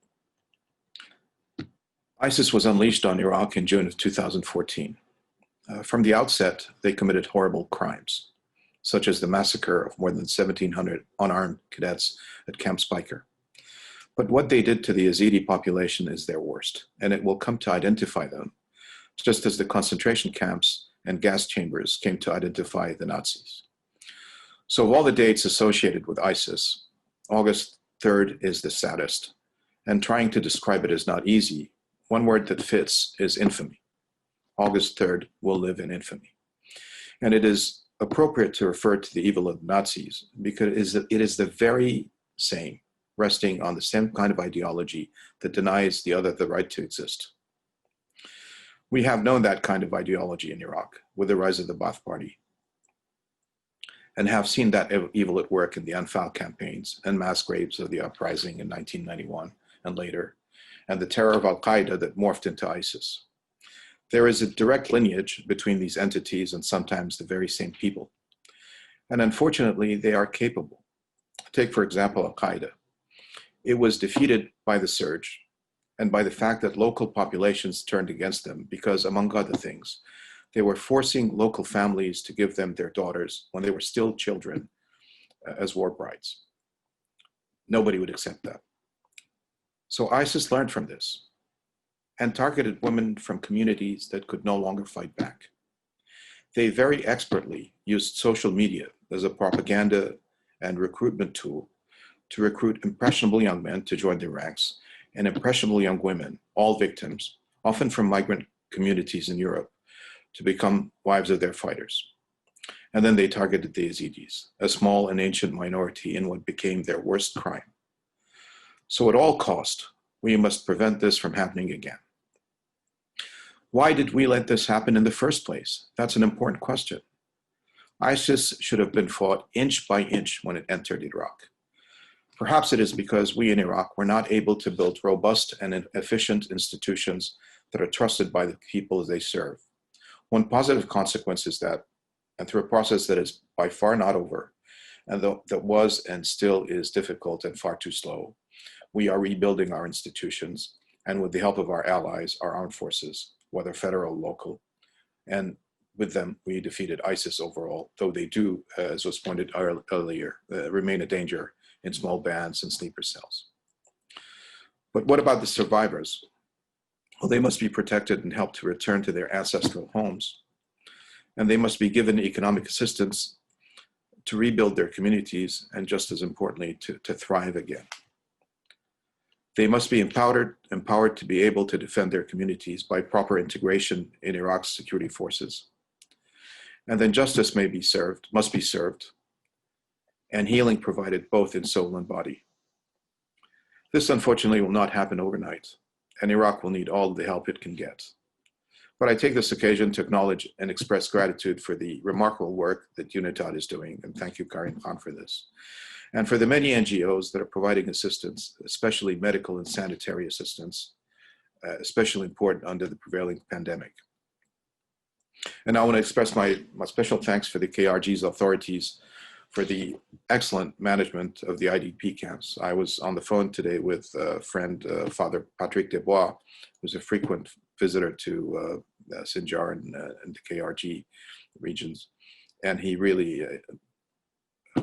ISIS was unleashed on Iraq in June of 2014. From the outset, they committed horrible crimes, such as the massacre of more than 1,700 unarmed cadets at Camp Speicher. But what they did to the Yazidi population is their worst, and it will come to identify them, just as the concentration camps and gas chambers came to identify the Nazis. So of all the dates associated with ISIS, August 3rd is the saddest, and trying to describe it is not easy. One word that fits is infamy. August 3rd will live in infamy. And it is appropriate to refer to the evil of Nazis because it is the very same, resting on the same kind of ideology that denies the other the right to exist. We have known that kind of ideology in Iraq with the rise of the Ba'ath Party, and have seen that evil at work in the Anfal campaigns and mass graves of the uprising in 1991 and later, and the terror of Al-Qaeda that morphed into ISIS. There is a direct lineage between these entities and sometimes the very same people. And unfortunately, they are capable. Take, for example, Al-Qaeda. It was defeated by the surge and by the fact that local populations turned against them because, among other things, they were forcing local families to give them their daughters when they were still children as war brides. Nobody would accept that. So ISIS learned from this and targeted women from communities that could no longer fight back. They very expertly used social media as a propaganda and recruitment tool to recruit impressionable young men to join their ranks and impressionable young women, all victims, often from migrant communities in Europe, to become wives of their fighters. And then they targeted the Yezidis, a small and ancient minority in what became their worst crime. So at all cost, we must prevent this from happening again. Why did we let this happen in the first place? That's an important question. ISIS should have been fought inch by inch when it entered Iraq. Perhaps it is because we in Iraq were not able to build robust and efficient institutions that are trusted by the people they serve. One positive consequence is that, and through a process that is by far not over, and that was and still is difficult and far too slow, we are rebuilding our institutions, and with the help of our allies, our armed forces, whether federal or local, and with them, we defeated ISIS overall, though they do, as was pointed earlier, remain a danger in small bands and sleeper cells. But what about the survivors? Well, they must be protected and helped to return to their ancestral homes, and they must be given economic assistance to rebuild their communities, and just as importantly, to thrive again. They must be empowered to be able to defend their communities by proper integration in Iraq's security forces. And then justice must be served, and healing provided both in soul and body. This unfortunately will not happen overnight, and Iraq will need all the help it can get. But I take this occasion to acknowledge and express gratitude for the remarkable work that Unitad is doing, and thank you, Karim Khan, for this. And for the many NGOs that are providing assistance, especially medical and sanitary assistance, especially important under the prevailing pandemic. And I want to express my special thanks for the KRG's authorities for the excellent management of the IDP camps. I was on the phone today with a friend, Father Patrick Desbois, who's a frequent visitor to Sinjar and the KRG regions. And he really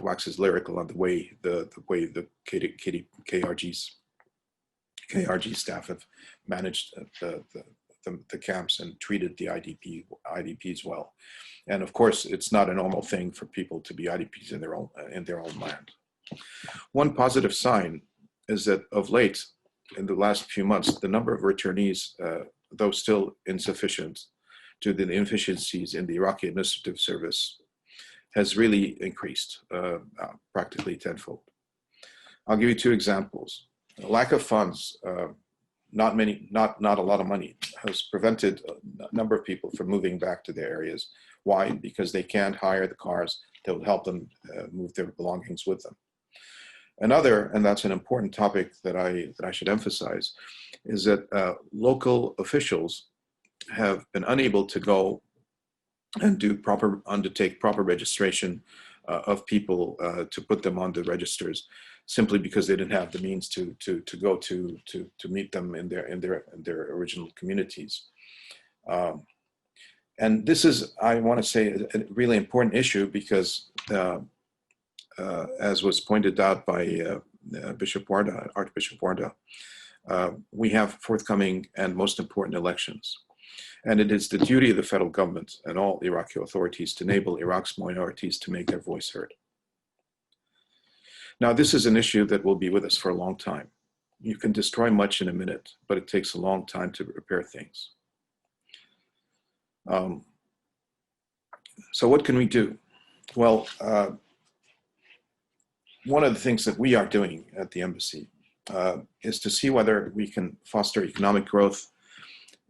waxes lyrical on the way the KRG staff have managed the camps and treated the IDPs well. And of course, it's not a normal thing for people to be IDPs in their own land. One positive sign is that of late, in the last few months, the number of returnees, though still insufficient due to the inefficiencies in the Iraqi administrative service, has really increased, practically tenfold. I'll give you two examples. A lack of funds, not a lot of money, has prevented a number of people from moving back to their areas. Why? Because they can't hire the cars that will help them move their belongings with them. Another, and that's an important topic that I should emphasize, is that local officials have been unable to go and undertake proper registration of people to put them on the registers, simply because they didn't have the means to go to meet them in their original communities. And this is, I want to say, a really important issue because, as was pointed out by Archbishop Waderda, we have forthcoming and most important elections. And it is the duty of the federal government and all Iraqi authorities to enable Iraq's minorities to make their voice heard. Now, this is an issue that will be with us for a long time. You can destroy much in a minute, but it takes a long time to repair things. So what can we do? Well, one of the things that we are doing at the embassy is to see whether we can foster economic growth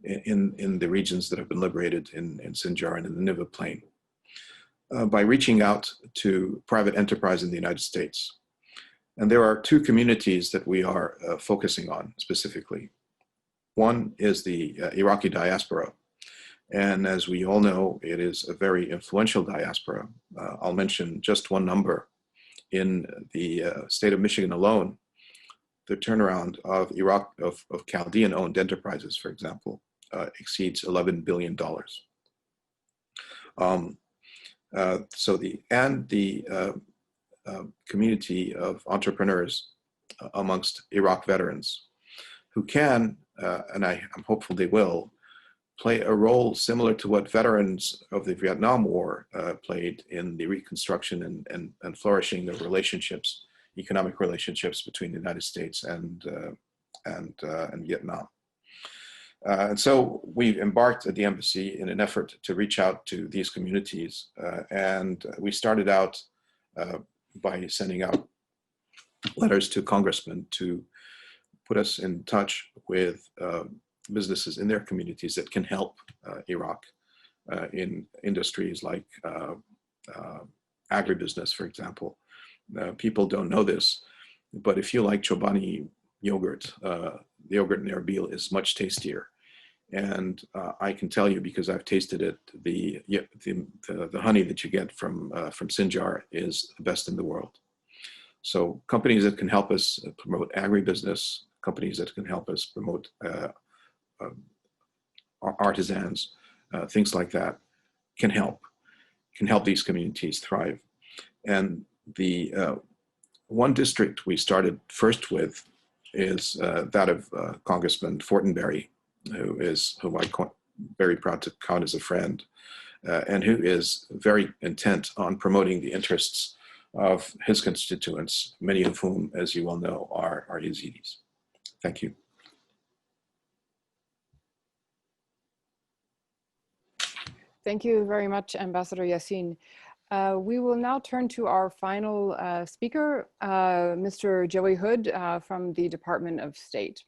in the regions that have been liberated in Sinjar and in the Nineveh Plain by reaching out to private enterprise in the United States. And there are two communities that we are focusing on specifically. One is the Iraqi Diaspora. And as we all know, it is a very influential diaspora. I'll mention just one number. In the state of Michigan alone, the turnaround of Chaldean-owned enterprises, for example, exceeds $11 billion. So the community of entrepreneurs amongst Iraq veterans who can, and I'm hopeful they will, play a role similar to what veterans of the Vietnam War played in the reconstruction and flourishing of relationships, economic relationships between the United States and Vietnam. And so we've embarked at the embassy in an effort to reach out to these communities. And we started out by sending out letters to congressmen to put us in touch with businesses in their communities that can help Iraq in industries like agribusiness, for example. People don't know this, but if you like Chobani yogurt, the yogurt in Erbil is much tastier. And I can tell you, because I've tasted it, the honey that you get from Sinjar is the best in the world. So companies that can help us promote agribusiness, companies that can help us promote artisans, things like that, can help these communities thrive. And the one district we started first with is that of Congressman Fortenberry, who I'm very proud to count as a friend, and who is very intent on promoting the interests of his constituents, many of whom, as you well know, are Yezidis. Thank you. Thank you very much, Ambassador Yassin. We will now turn to our final speaker, Mr. Joey Hood from the Department of State.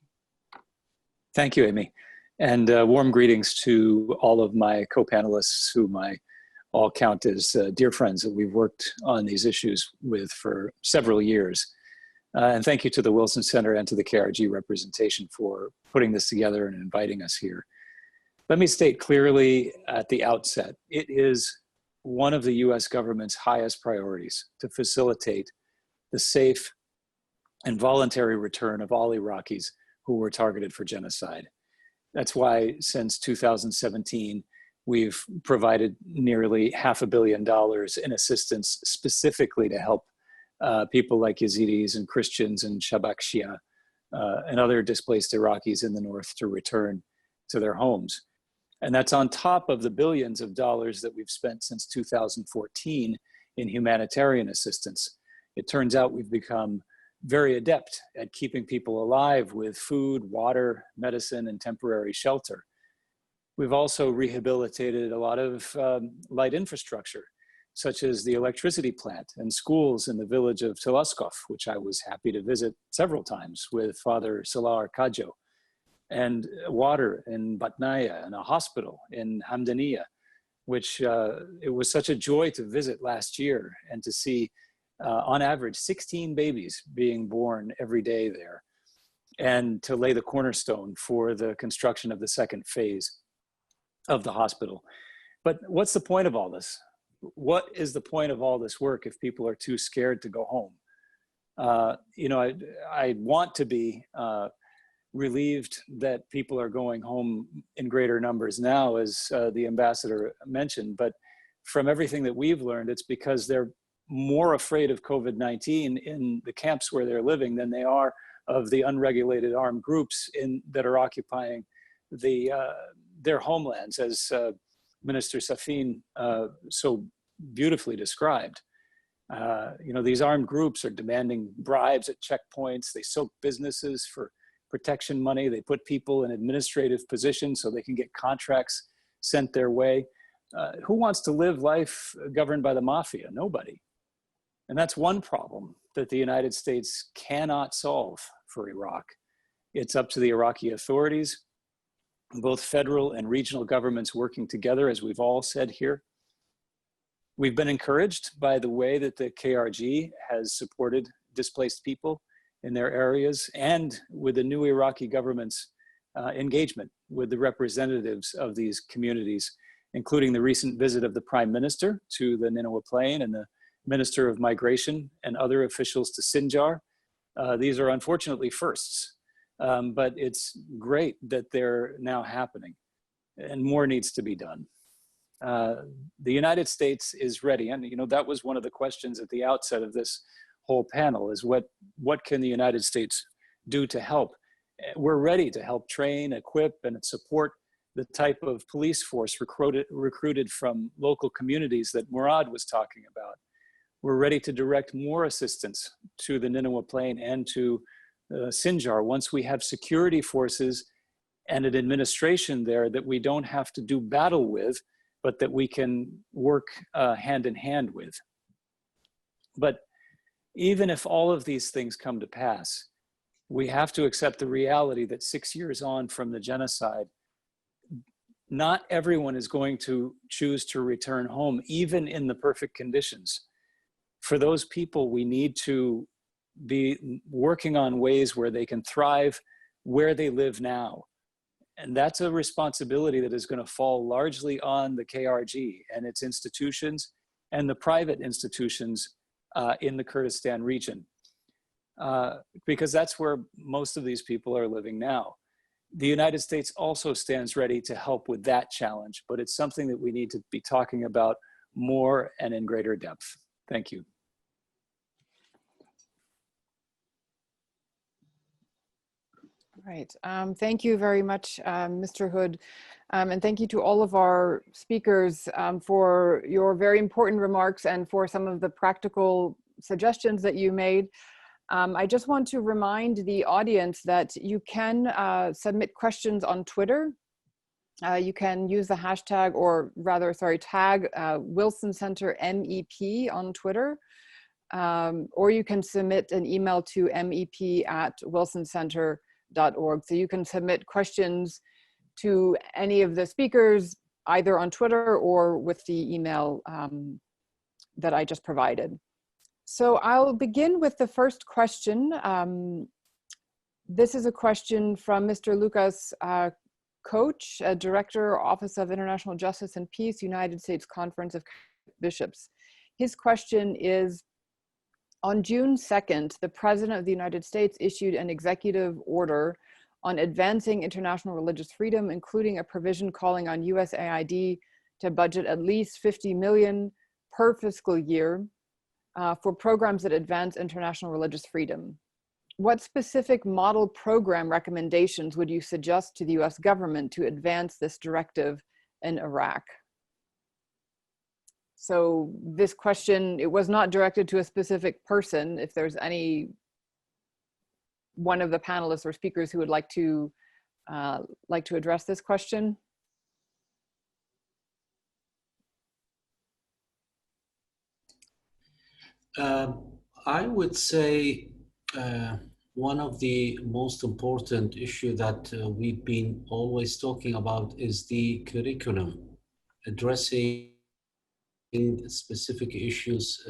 Thank you, Amy. And warm greetings to all of my co-panelists whom I all count as dear friends that we've worked on these issues with for several years. And thank you to the Wilson Center and to the KRG representation for putting this together and inviting us here. Let me state clearly at the outset, it is one of the US government's highest priorities to facilitate the safe and voluntary return of all Iraqis who were targeted for genocide. That's why since 2017, we've provided nearly $500 million in assistance specifically to help people like Yezidis and Christians and Shabak Shia and other displaced Iraqis in the north to return to their homes. And that's on top of the billions of dollars that we've spent since 2014 in humanitarian assistance. It turns out we've become very adept at keeping people alive with food, water, medicine, and temporary shelter. We've also rehabilitated a lot of light infrastructure, such as the electricity plant and schools in the village of Telaskov, which I was happy to visit several times with Father Salah Arkajo, and water in Batnaya and a hospital in Hamdaniya, which it was such a joy to visit last year and to see on average 16 babies being born every day there, and to lay the cornerstone for the construction of the second phase of the hospital. But what's the point of all this? What is the point of all this work if people are too scared to go home? You know, I want to be relieved that people are going home in greater numbers now, as the ambassador mentioned, but from everything that we've learned, it's because they're more afraid of COVID-19 in the camps where they're living than they are of the unregulated armed groups that are occupying their homelands, as Minister Safin so beautifully described. You know, these armed groups are demanding bribes at checkpoints. They soak businesses for protection money. They put people in administrative positions so they can get contracts sent their way. Who wants to live life governed by the mafia? Nobody. And that's one problem that the United States cannot solve for Iraq. It's up to the Iraqi authorities, both federal and regional governments working together, as we've all said here. We've been encouraged by the way that the KRG has supported displaced people in their areas, and with the new Iraqi government's engagement with the representatives of these communities, including the recent visit of the Prime Minister to the Nineveh Plain and the Minister of Migration and other officials to Sinjar. These are unfortunately firsts, but it's great that they're now happening, and more needs to be done. The United States is ready, and you know, that was one of the questions at the outset of this whole panel, is what can the United States do to help? We're ready to help train, equip, and support the type of police force recruited from local communities that Murad was talking about. We're ready to direct more assistance to the Nineveh Plain and to Sinjar once we have security forces and an administration there that we don't have to do battle with, but that we can work hand in hand with. But even if all of these things come to pass, we have to accept the reality that 6 years on from the genocide, not everyone is going to choose to return home, even in the perfect conditions. For those people, we need to be working on ways where they can thrive where they live now. And that's a responsibility that is going to fall largely on the KRG and its institutions and the private institutions in the Kurdistan region, because that's where most of these people are living now. The United States also stands ready to help with that challenge, but it's something that we need to be talking about more and in greater depth. Thank you. Right. Thank you very much, Mr. Hood. And thank you to all of our speakers for your very important remarks and for some of the practical suggestions that you made. I just want to remind the audience that you can submit questions on Twitter. You can use the hashtag, or rather, sorry, tag Wilson Center MEP on Twitter, or you can submit an email to mep@wilsoncenter.org. So you can submit questions to any of the speakers, either on Twitter or with the email that I just provided. So I'll begin with the first question. This is a question from Mr. Lucas Coach, Director, Office of International Justice and Peace, United States Conference of Bishops. His question is, on June 2nd, the President of the United States issued an executive order on advancing international religious freedom, including a provision calling on USAID to budget at least $50 million per fiscal year for programs that advance international religious freedom. What specific model program recommendations would you suggest to the US government to advance this directive in Iraq? So this question, it was not directed to a specific person. If there's any one of the panelists or speakers who would like to address this question. I would say one of the most important issues that we've been always talking about is the curriculum, addressing specific issues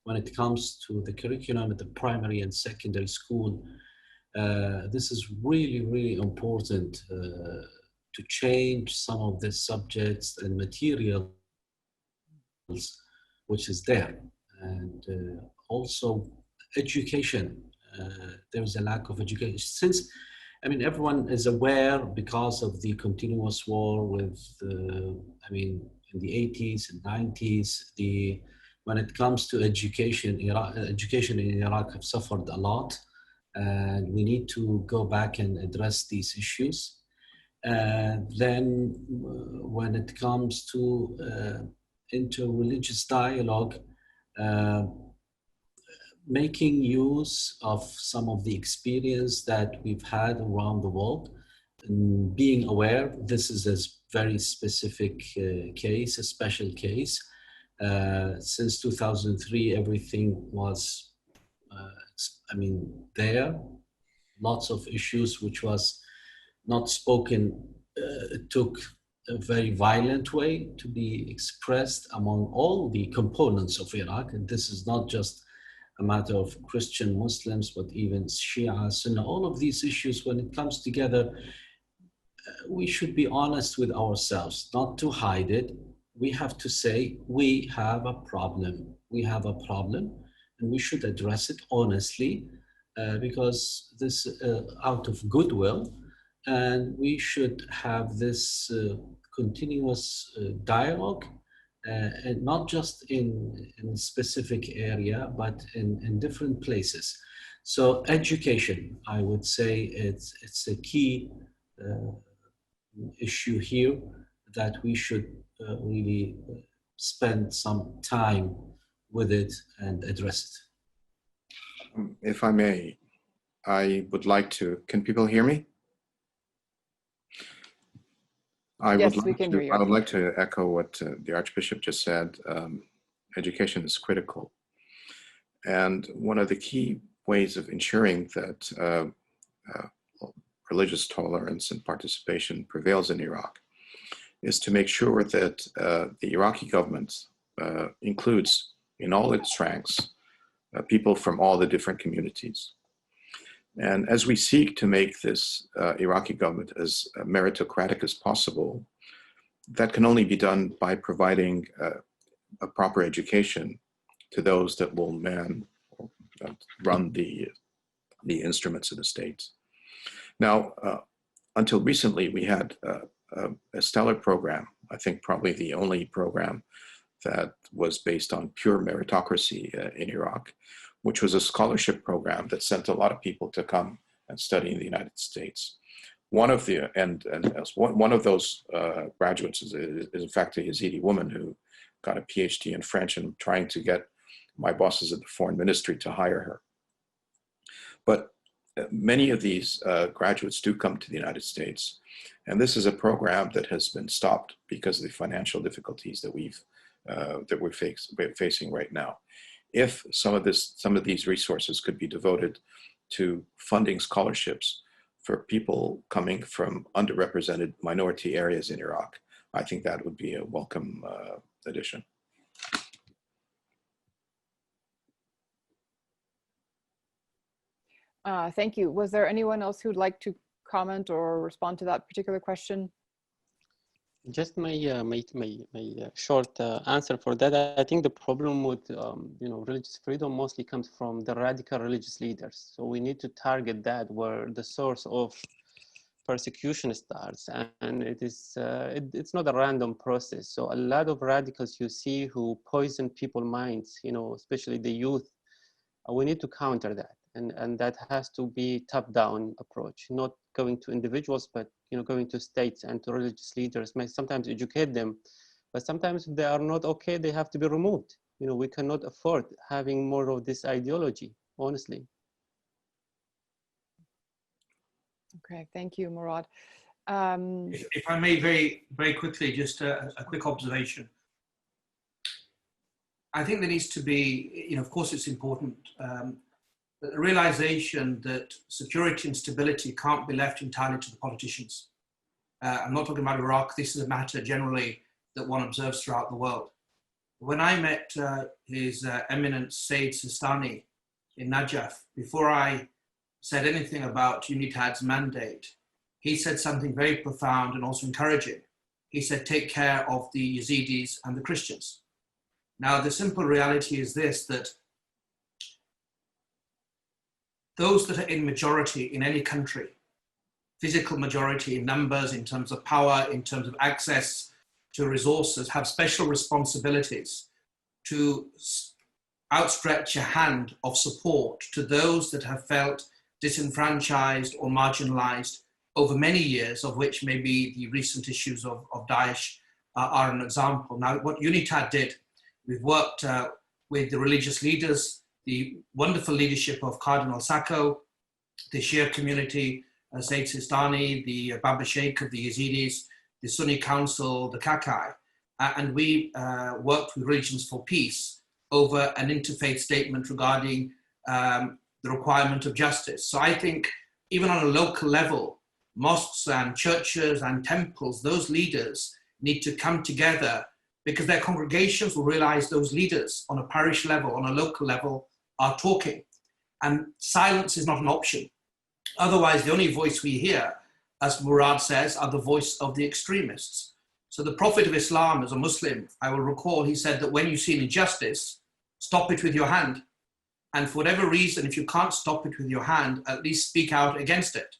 when it comes to the curriculum at the primary and secondary school. This is really, really important to change some of the subjects and materials which is there. And also education. There's a lack of education. Since, I mean, everyone is aware because of the continuous war with, I mean, in the 80s and 90s, when it comes to education, education in Iraq have suffered a lot. And we need to go back and address these issues. Then when it comes to interreligious dialogue, making use of some of the experience that we've had around the world, and being aware this is a very specific case, a special case. Since 2003, everything was, I mean, there. Lots of issues which was not spoken, took a very violent way to be expressed among all the components of Iraq. And this is not just a matter of Christian Muslims, but even Shia, Sunni, all of these issues, when it comes together, we should be honest with ourselves, not to hide it. We have to say, we have a problem. We have a problem, and we should address it honestly, because this out of goodwill, and we should have this continuous dialogue, and not just in a specific area, but in different places. So education, I would say it's a key issue here that we should really spend some time with it and address it. If I may, I would like to, can people hear me? Yes, we can hear you. I would like to echo what the Archbishop just said. Education is critical. And one of the key ways of ensuring that religious tolerance and participation prevails in Iraq is to make sure that the Iraqi government includes in all its ranks people from all the different communities. And as we seek to make this Iraqi government as meritocratic as possible, that can only be done by providing a proper education to those that will run the instruments of the state. Now, until recently, we had a stellar program, I think probably the only program that was based on pure meritocracy in Iraq, which was a scholarship program that sent a lot of people to come and study in the United States. One of the one of those graduates is in fact a Yazidi woman who got a PhD in French, and trying to get my bosses at the foreign ministry to hire her. But many of these graduates do come to the United States. And this is a program that has been stopped because of the financial difficulties that we're facing right now. If some of these resources could be devoted to funding scholarships for people coming from underrepresented minority areas in Iraq, I think that would be a welcome addition. Thank you. Was there anyone else who'd like to comment or respond to that particular question? Just my short answer for that. I think the problem with religious freedom mostly comes from the radical religious leaders. So we need to target that where the source of persecution starts, and it's not a random process. So a lot of radicals you see who poison people's minds, especially the youth. We need to counter that, and that has to be top-down approach, not going to individuals, but going to states and to religious leaders. May sometimes educate them, but sometimes if they are not okay, they have to be removed. We cannot afford having more of this ideology, honestly. Okay, thank you, Murad. If I may, very, very quickly, just a quick observation. I think there needs to be, of course it's important, but the realization that security and stability can't be left entirely to the politicians. I'm not talking about Iraq. This is a matter generally that one observes throughout the world. When I met His Eminence Sayyid Sistani in Najaf, before I said anything about Unitad's mandate, he said something very profound and also encouraging. He said, take care of the Yezidis and the Christians. Now, the simple reality is this, that those that are in majority in any country, physical majority in numbers, in terms of power, in terms of access to resources, have special responsibilities to outstretch a hand of support to those that have felt disenfranchised or marginalized over many years, of which maybe the recent issues of Daesh are an example. Now, what Unitad did, we've worked with the religious leaders, the wonderful leadership of Cardinal Sacco, the Shia community, Sayyid Sistani, the Baba Sheikh of the Yezidis, the Sunni Council, the Kakai, and we worked with Religions for Peace over an interfaith statement regarding the requirement of justice. So I think even on a local level, mosques and churches and temples, those leaders need to come together because their congregations will realize those leaders on a parish level, on a local level, are talking. And silence is not an option. Otherwise, the only voice we hear, as Murad says, are the voice of the extremists. So the Prophet of Islam, as a Muslim, I will recall, he said that when you see an injustice, stop it with your hand. And for whatever reason, if you can't stop it with your hand, at least speak out against it.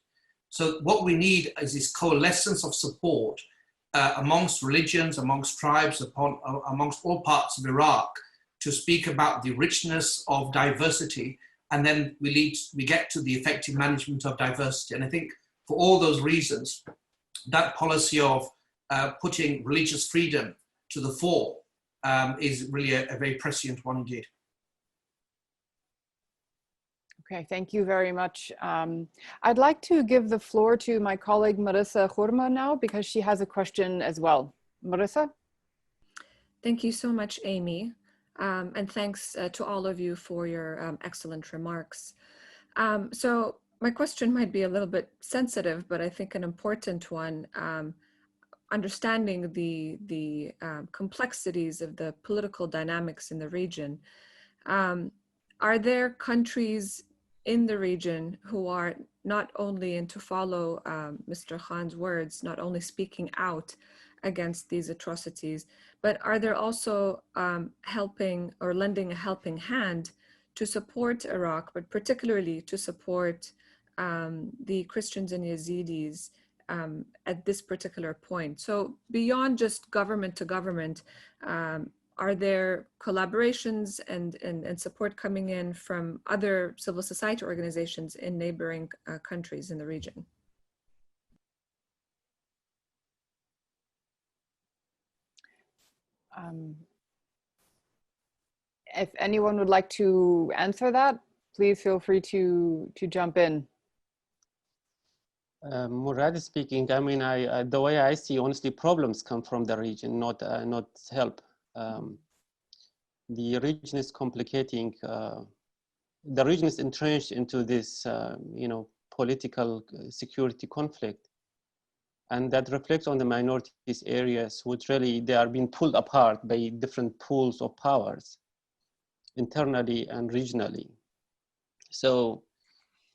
So what we need is this coalescence of support amongst religions, amongst tribes, amongst all parts of Iraq, to speak about the richness of diversity, and then we get to the effective management of diversity. And I think for all those reasons, that policy of putting religious freedom to the fore is really a very prescient one indeed. Okay, thank you very much. I'd like to give the floor to my colleague Marissa Khurma now because she has a question as well. Marissa? Thank you so much, Amy. And thanks to all of you for your excellent remarks. So my question might be a little bit sensitive, but I think an important one, understanding the complexities of the political dynamics in the region. Are there countries in the region who are not only, and to follow Mr. Khan's words, not only speaking out against these atrocities, but are there also helping or lending a helping hand to support Iraq, but particularly to support the Christians and Yazidis at this particular point? So beyond just government to government, are there collaborations and support coming in from other civil society organizations in neighboring countries in the region? If anyone would like to answer that, please feel free to jump in. Murad speaking. I mean, the way I see, honestly, problems come from the region, not help. The region is complicating. The region is entrenched into this, political security conflict, and that reflects on the minorities areas, which really they are being pulled apart by different pools of powers, internally and regionally. So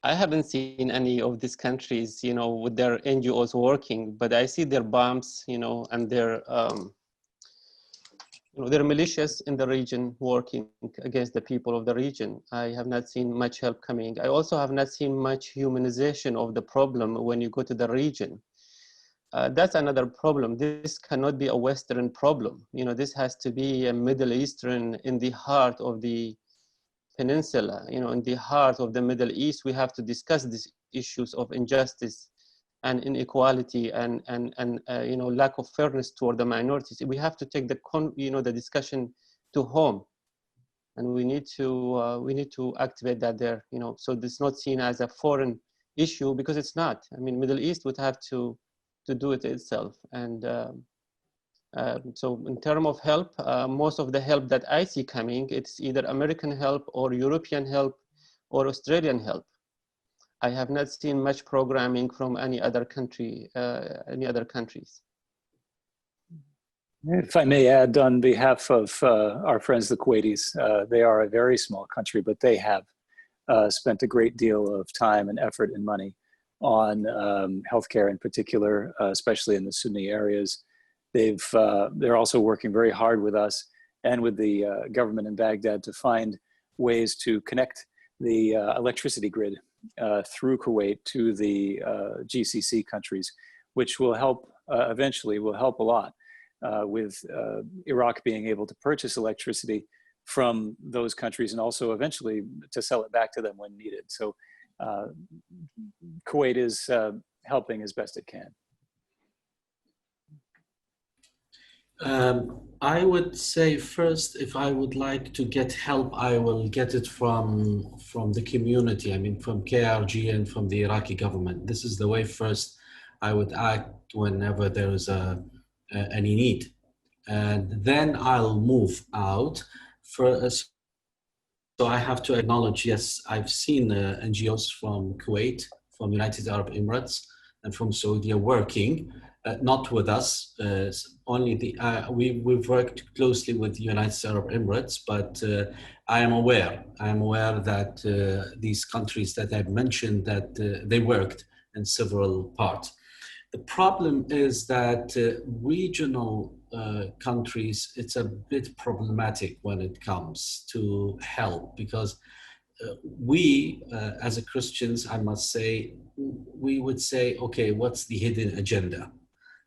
I haven't seen any of these countries, with their NGOs working, but I see their bombs, and their militias in the region working against the people of the region. I have not seen much help coming. I also have not seen much humanization of the problem when you go to the region. That's another problem. This cannot be a Western problem. This has to be a Middle Eastern, in the heart of the peninsula, in the heart of the Middle East. We have to discuss these issues of injustice and inequality and lack of fairness toward the minorities. We have to take the discussion to home, and we need to activate that there. So this is not seen as a foreign issue, because it's not. I mean, Middle East would have to do it itself. And so in terms of help, most of the help that I see coming, it's either American help or European help or Australian help. I have not seen much programming from any other countries. If I may add, on behalf of our friends, the Kuwaitis, they are a very small country, but they have spent a great deal of time and effort and money on healthcare in particular, especially in the Sunni areas. They're also working very hard with us and with the government in Baghdad to find ways to connect the electricity grid through Kuwait to the GCC countries, which will help, eventually will help a lot with Iraq being able to purchase electricity from those countries, and also eventually to sell it back to them when needed. So Kuwait is helping as best it can. I would say first, if I would like to get help, I will get it from the community. I mean, from KRG and from the Iraqi government. This is the way first I would act whenever there is any need, and then I'll move out. First, so I have to acknowledge, yes, I've seen NGOs from Kuwait, from United Arab Emirates, and from Saudi working. Not with us, only we've worked closely with the United Arab Emirates, but I am aware that these countries that I've mentioned, that they worked in several parts. The problem is that regional countries, it's a bit problematic when it comes to help, because we, as Christians, I must say, we would say, okay, what's the hidden agenda?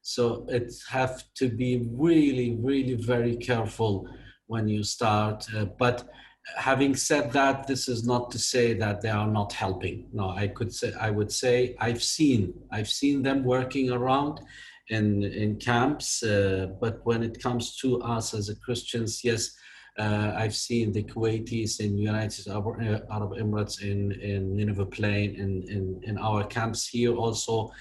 So it have to be really, really very careful when you start. But having said that, this is not to say that they are not helping. No, I would say I've seen them working around in camps. But when it comes to us as Christians, yes, I've seen the Kuwaitis in United Arab Emirates, in Nineveh Plain, in our camps here also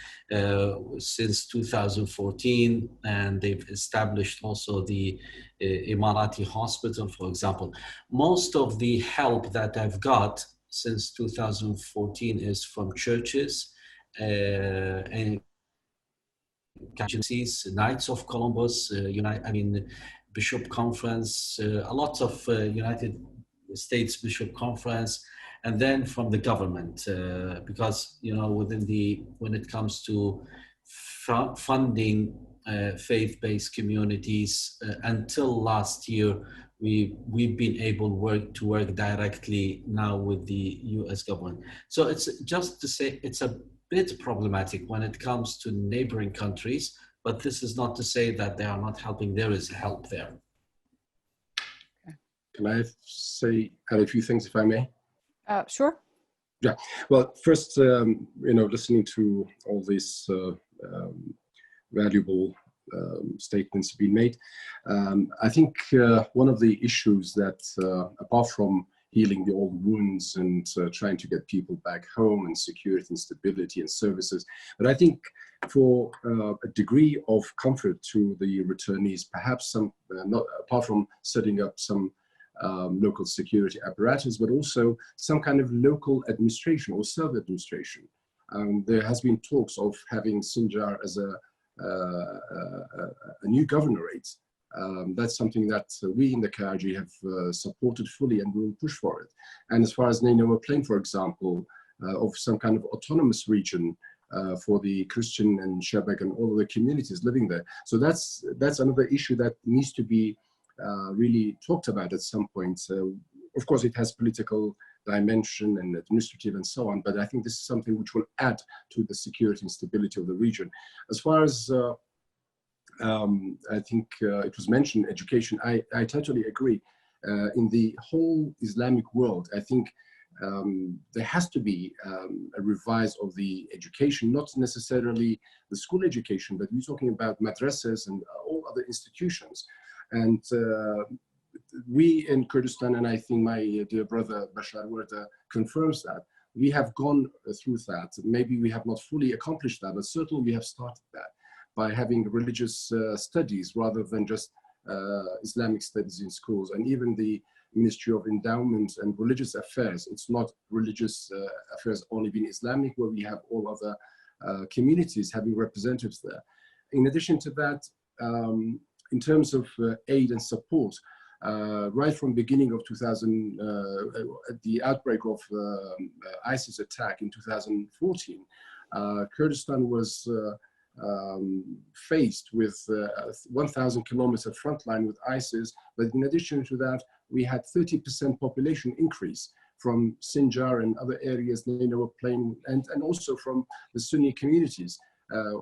since 2014, and they've established also the Emirati hospital, for example. Most of the help that I've got since 2014 is from churches and agencies, Knights of Columbus, Bishop Conference, a lot of United States Bishop Conference, and then from the government, because when it comes to funding faith-based communities, until last year, we've been able to work directly now with the U.S. government. So it's just to say it's a bit problematic when it comes to neighboring countries. But this is not to say that they are not helping. There is help there. Can I add a few things, if I may? Sure. Yeah. Well, first, listening to all these valuable statements being made, I think one of the issues that, apart from healing the old wounds and trying to get people back home and security and stability and services. But I think for a degree of comfort to the returnees, perhaps some, not apart from setting up some local security apparatus, but also some kind of local administration or self-administration. There has been talks of having Sinjar as a new governorate. That's something that we in the KRG have supported fully, and we will push for it. And as far as Nineveh Plain, for example, of some kind of autonomous region for the Christian and Shebek and all of the communities living there. So that's another issue that needs to be really talked about at some point. Of course, it has political dimension and administrative and so on, but I think this is something which will add to the security and stability of the region. As far as I think it was mentioned, education, I totally agree. In the whole Islamic world, I think there has to be a revise of the education, not necessarily the school education, but we're talking about madrasas and all other institutions. And we in Kurdistan, and I think my dear brother Bashar Waderda confirms that, we have gone through that. Maybe we have not fully accomplished that, but certainly we have started that by having religious studies rather than just Islamic studies in schools. And even the Ministry of Endowment and Religious Affairs, it's not religious affairs only being Islamic, where we have all other communities having representatives there. In addition to that, in terms of aid and support, right from the beginning of the outbreak of ISIS attack in 2014, Kurdistan was faced with 1,000 kilometer front line with ISIS, but in addition to that, we had 30% population increase from Sinjar and other areas, Nineveh Plain, and also from the Sunni communities.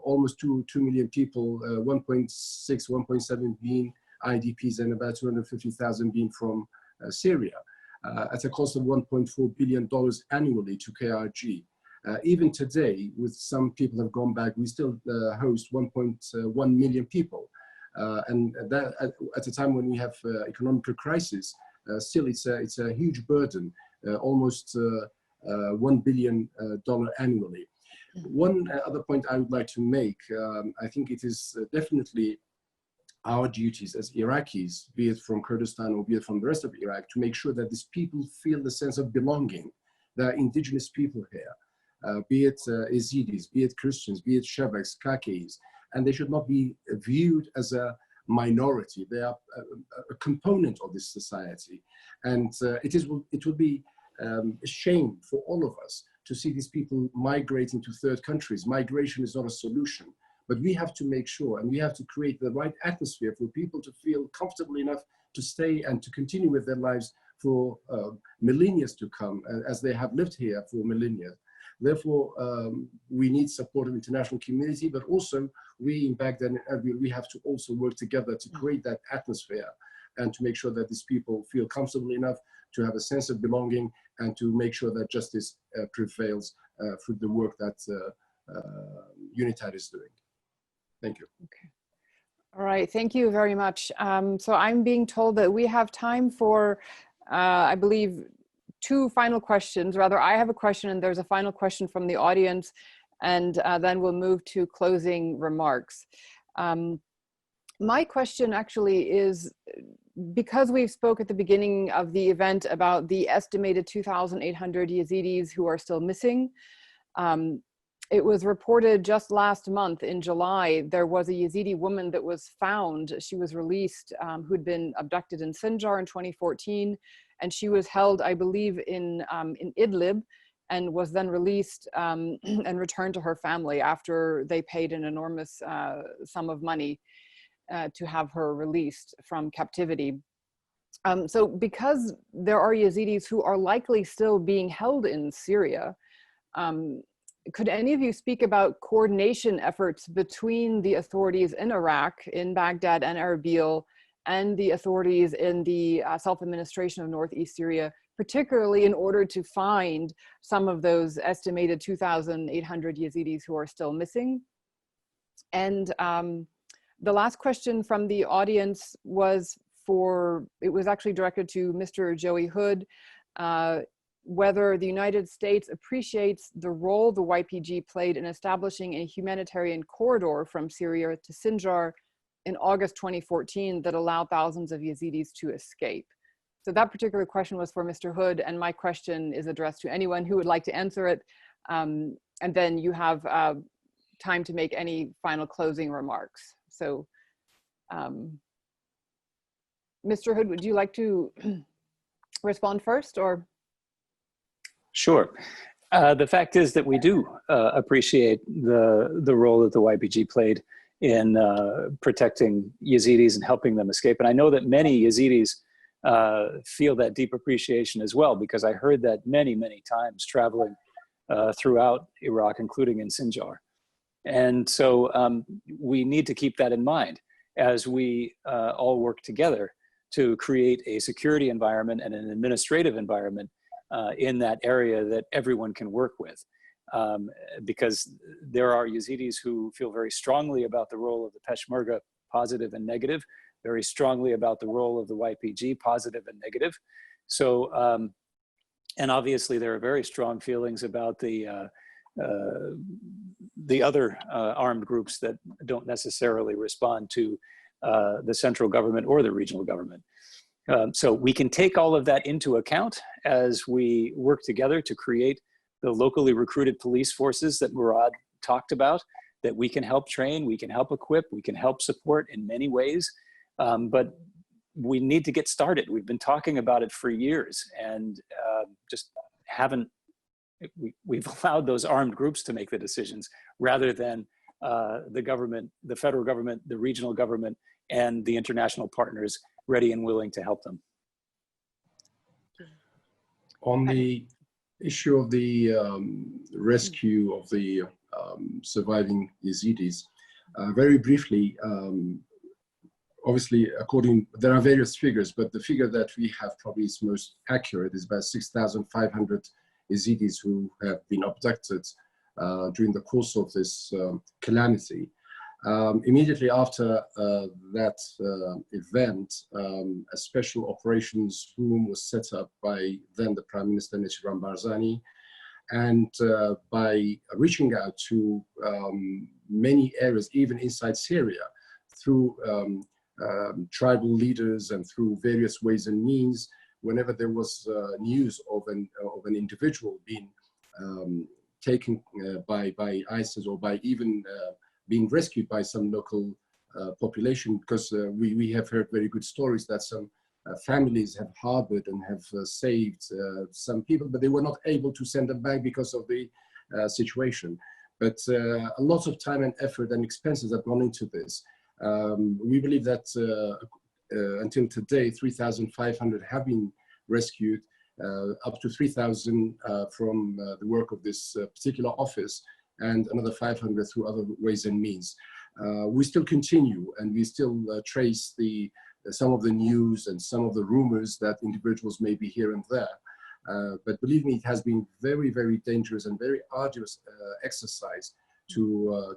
Almost 2 million people, 1.6, 1.7 being IDPs, and about 250,000 being from Syria, at a cost of $1.4 billion annually to KRG. Even today, with some people have gone back, we still host 1.1 million people. And that at a time when we have economic crisis, still it's a huge burden, almost $1 billion annually. One other point I would like to make, I think it is definitely our duties as Iraqis, be it from Kurdistan or be it from the rest of Iraq, to make sure that these people feel the sense of belonging. There are indigenous people here, be it Yezidis, be it Christians, be it Shebeks, Kakis, and they should not be viewed as a minority. They are a component of this society. And it will be a shame for all of us to see these people migrating to third countries. Migration is not a solution, but we have to make sure, and we have to create the right atmosphere for people to feel comfortable enough to stay and to continue with their lives for millennia to come, as they have lived here for millennia. Therefore, we need support of the international community, but also we in Baghdad and Erbil, we have to also work together to create that atmosphere and to make sure that these people feel comfortable enough to have a sense of belonging and to make sure that justice prevails through the work that Unitad is doing. Thank you. Okay. All right, thank you very much. So I'm being told that we have time for, I believe, 2 final questions. Rather, I have a question and there's a final question from the audience, and then we'll move to closing remarks. My question actually is, because we spoke at the beginning of the event about the estimated 2,800 Yazidis who are still missing, it was reported just last month in July, there was a Yazidi woman that was found. She was released, who'd been abducted in Sinjar in 2014, and she was held, I believe, in Idlib, and was then released and returned to her family after they paid an enormous sum of money to have her released from captivity. So because there are Yazidis who are likely still being held in Syria, could any of you speak about coordination efforts between the authorities in Iraq, in Baghdad and Erbil, and the authorities in the self-administration of Northeast Syria, particularly in order to find some of those estimated 2,800 Yazidis who are still missing? And the last question from the audience was it was actually directed to Mr. Joey Hood. whether the United States appreciates the role the YPG played in establishing a humanitarian corridor from Syria to Sinjar in August 2014 that allowed thousands of Yazidis to escape. So that particular question was for Mr. Hood, and my question is addressed to anyone who would like to answer it. And then you have time to make any final closing remarks. So, Mr. Hood, would you like to respond first, or? Sure. The fact is that we do appreciate the role that the YPG played in protecting Yazidis and helping them escape. And I know that many Yazidis feel that deep appreciation as well, because I heard that many, many times traveling throughout Iraq, including in Sinjar. And so we need to keep that in mind as we all work together to create a security environment and an administrative environment in that area that everyone can work with. Because there are Yazidis who feel very strongly about the role of the Peshmerga, positive and negative, very strongly about the role of the YPG, positive and negative. So, and obviously there are very strong feelings about the other armed groups that don't necessarily respond to the central government or the regional government. So we can take all of that into account as we work together to create the locally recruited police forces that Murad talked about, that we can help train, we can help equip, we can help support in many ways. But we need to get started. We've been talking about it for years and just haven't, we've allowed those armed groups to make the decisions rather than the government, the federal government, the regional government, and the international partners ready and willing to help them. On the issue of the rescue of the surviving Yazidis, very briefly, obviously, there are various figures, but the figure that we have probably is most accurate is about 6,500 Yazidis who have been abducted during the course of this calamity. Immediately after that event, a special operations room was set up by then the Prime Minister Nesrin Barzani, and by reaching out to many areas, even inside Syria, through tribal leaders and through various ways and means, whenever there was news of an individual being taken by ISIS or by even being rescued by some local population, because we have heard very good stories that some families have harbored and have saved some people, but they were not able to send them back because of the situation. But a lot of time and effort and expenses have gone into this. We believe that until today, 3,500 have been rescued, up to 3,000 from the work of this particular office, and another 500 through other ways and means. We still continue, and we still trace some of the news and some of the rumors that individuals may be here and there. But believe me, it has been very, very dangerous and very arduous exercise to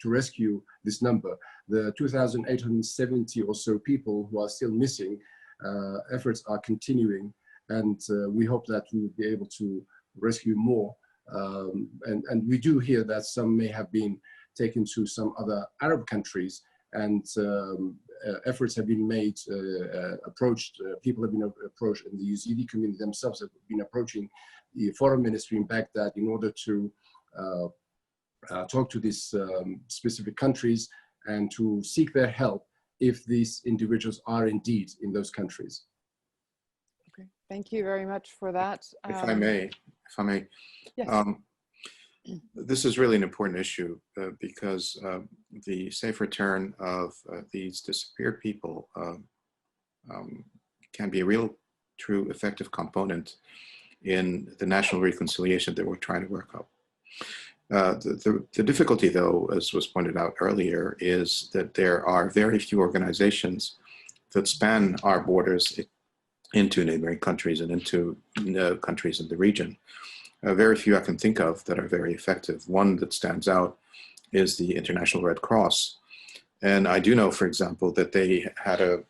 rescue this number. The 2,870 or so people who are still missing, efforts are continuing, and we hope that we will be able to rescue more. And we do hear that some may have been taken to some other Arab countries, and efforts have been made, people have been approached, and the Yazidi community themselves have been approaching the foreign ministry in Baghdad in order to talk to these specific countries and to seek their help if these individuals are indeed in those countries. Okay, thank you very much for that. If I may, yes. This is really an important issue because the safe return of these disappeared people can be a real, true, effective component in the national reconciliation that we're trying to work up. The difficulty, though, as was pointed out earlier, is that there are very few organizations that span our borders into neighboring countries and into countries in the region. Very few I can think of that are very effective. One that stands out is the International Red Cross. And I do know, for example, that they had a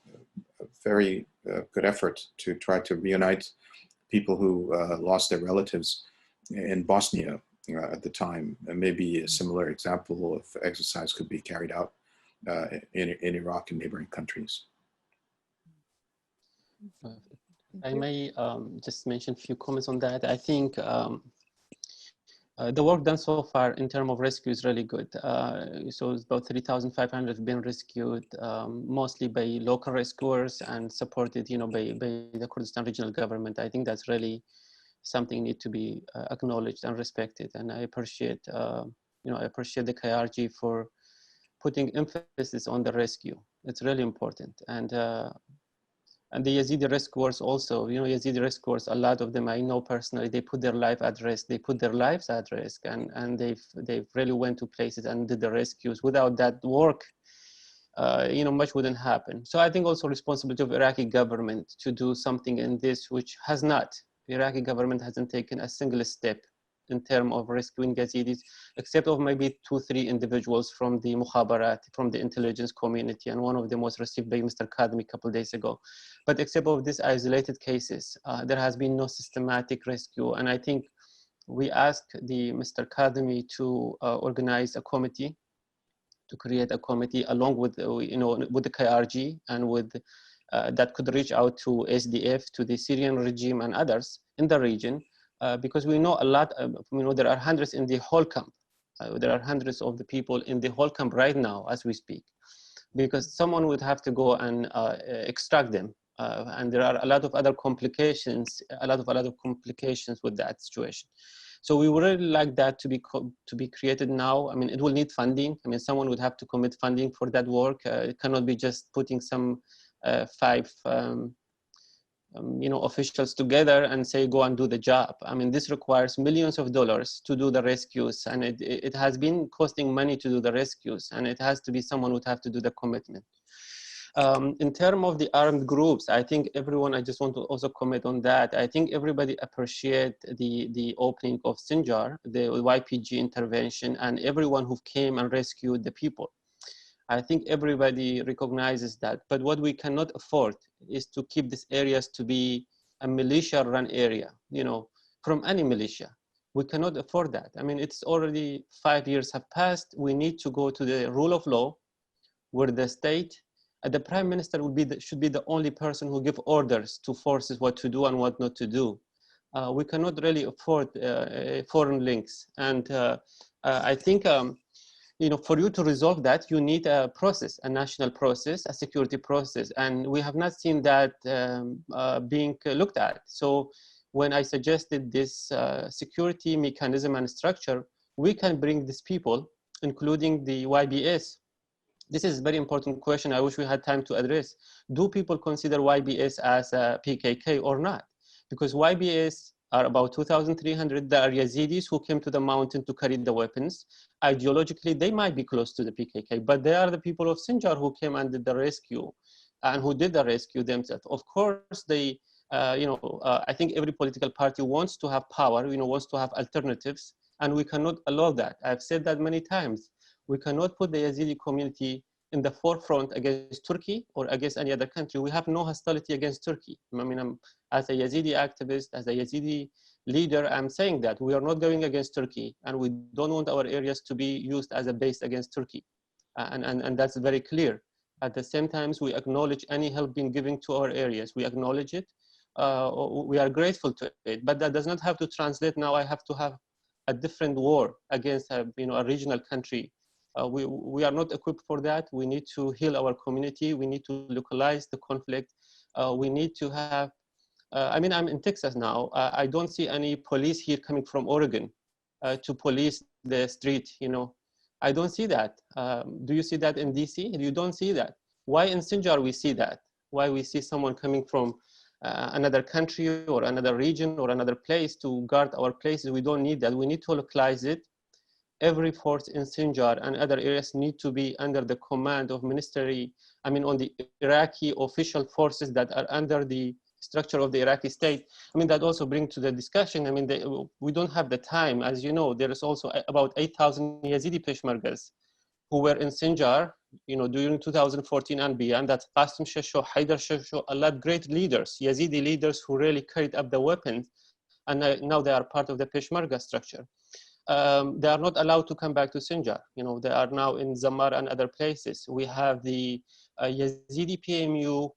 very good effort to try to reunite people who lost their relatives in Bosnia at the time. And maybe a similar example of exercise could be carried out in Iraq and neighboring countries. I may just mention a few comments on that. I think the work done so far in terms of rescue is really good. So it's about 3,500 have been rescued, mostly by local rescuers and supported, by the Kurdistan regional government. I think that's really something need to be acknowledged and respected. And I appreciate, I appreciate the KRG for putting emphasis on the rescue. It's really important. And the Yazidi rescuers also, Yazidi rescuers, a lot of them I know personally, they put their life at risk. They put their lives at risk, and they've really went to places and did the rescues. Without that work, much wouldn't happen. So I think also responsibility of Iraqi government to do something in this, which has not. The Iraqi government hasn't taken a single step in terms of rescuing Yazidis, except of maybe 2-3 individuals from the Mukhabarat, from the intelligence community, and one of them was received by Mr. Kadmi a couple of days ago. But except of these isolated cases, there has been no systematic rescue. And I think we asked Mr. Kadmi to organize a committee, to create a committee along with, with the KRG and with that could reach out to SDF, to the Syrian regime and others in the region. Because we know a lot, there are hundreds in the whole camp. There are hundreds of the people in the whole camp right now as we speak, because someone would have to go and extract them. And there are a lot of other complications, a lot of complications with that situation. So we would really like that to be created now. I mean, it will need funding. I mean, someone would have to commit funding for that work. It cannot be just putting some 5 officials together and say, go and do the job. I mean, this requires millions of dollars to do the rescues, and it has been costing money to do the rescues, and it has to be someone who would have to do the commitment. In terms of the armed groups, I think everyone, I just want to also comment on that. I think everybody appreciate the opening of Sinjar, the YPG intervention, and everyone who came and rescued the people. I think everybody recognizes that, but what we cannot afford is to keep these areas to be a militia-run area, from any militia. We cannot afford that. I mean, it's already 5 years have passed. We need to go to the rule of law, where the state, the prime minister should be the only person who give orders to forces what to do and what not to do. We cannot really afford foreign links, and I think. For you to resolve that, you need a process, a national process, a security process, and we have not seen that being looked at. So when I suggested this security mechanism and structure, we can bring these people, including the YBS. This is a very important question I wish we had time to address. Do people consider YBS as a PKK or not? Because YBS are about 2,300. There are Yazidis who came to the mountain to carry the weapons. Ideologically, they might be close to the PKK, but they are the people of Sinjar who came and did the rescue, and who did the rescue themselves. Of course, they, I think every political party wants to have power, wants to have alternatives, and we cannot allow that. I've said that many times. We cannot put the Yazidi community in the forefront against Turkey or against any other country. We have no hostility against Turkey. I mean, as a Yazidi activist, as a Yazidi leader, I'm saying that we are not going against Turkey, and we don't want our areas to be used as a base against Turkey. And that's very clear. At the same time, we acknowledge any help being given to our areas. We acknowledge it. We are grateful to it, but that does not have to translate now I have to have a different war against a regional country. We are not equipped for that. We need to heal our community. We need to localize the conflict. We need to have, I'm in Texas now. I don't see any police here coming from Oregon to police the street, I don't see that. Do you see that in DC? You don't see that. Why in Sinjar we see that? Why we see someone coming from another country or another region or another place to guard our places? We don't need that. We need to localize it. Every force in Sinjar and other areas need to be under the command of on the Iraqi official forces that are under the structure of the Iraqi state. That also brings to the discussion, we don't have the time. As you know, there is also about 8,000 Yazidi Peshmergas who were in Sinjar during 2014 and beyond, that Qasim Shasho, Haidar Shasho, a lot of great leaders, Yazidi leaders who really carried up the weapons, and now they are part of the Peshmerga structure. They are not allowed to come back to Sinjar. They are now in Zammar and other places. We have the Yazidi PMU,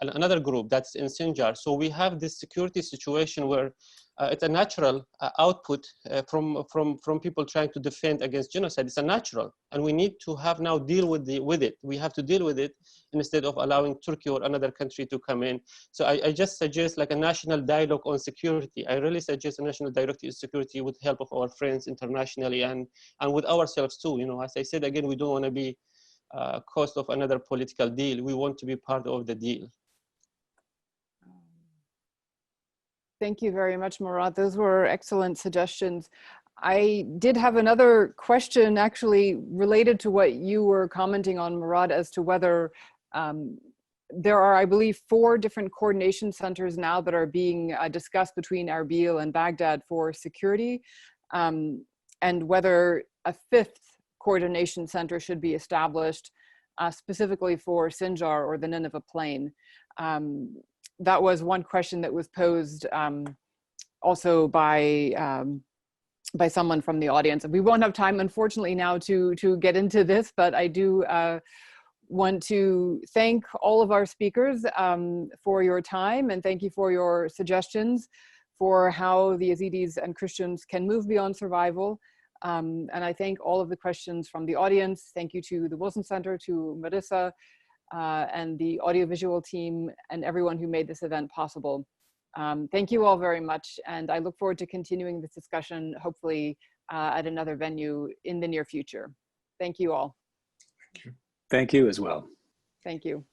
another group that's in Sinjar. So we have this security situation where it's a natural output from people trying to defend against genocide. It's a natural, and we need to have now deal with it. We have to deal with it instead of allowing Turkey or another country to come in. So I just suggest like a national dialogue on security. I really suggest a national dialogue on security with help of our friends internationally and with ourselves too. As I said again, we don't want to be cost of another political deal. We want to be part of the deal. Thank you very much, Murad. Those were excellent suggestions. I did have another question actually related to what you were commenting on, Murad, as to whether there are, I believe, 4 different coordination centers now that are being discussed between Erbil and Baghdad for security, and whether a 5th coordination center should be established specifically for Sinjar or the Nineveh Plain. That was one question that was posed also by someone from the audience. We won't have time, unfortunately, now to get into this, but I do want to thank all of our speakers for your time, and thank you for your suggestions for how the Yazidis and Christians can move beyond survival. And I thank all of the questions from the audience. Thank you to the Wilson Center, to Marissa, and the audiovisual team, and everyone who made this event possible. Thank you all very much, and I look forward to continuing this discussion, hopefully at another venue in the near future. Thank you all. Thank you as well. Thank you.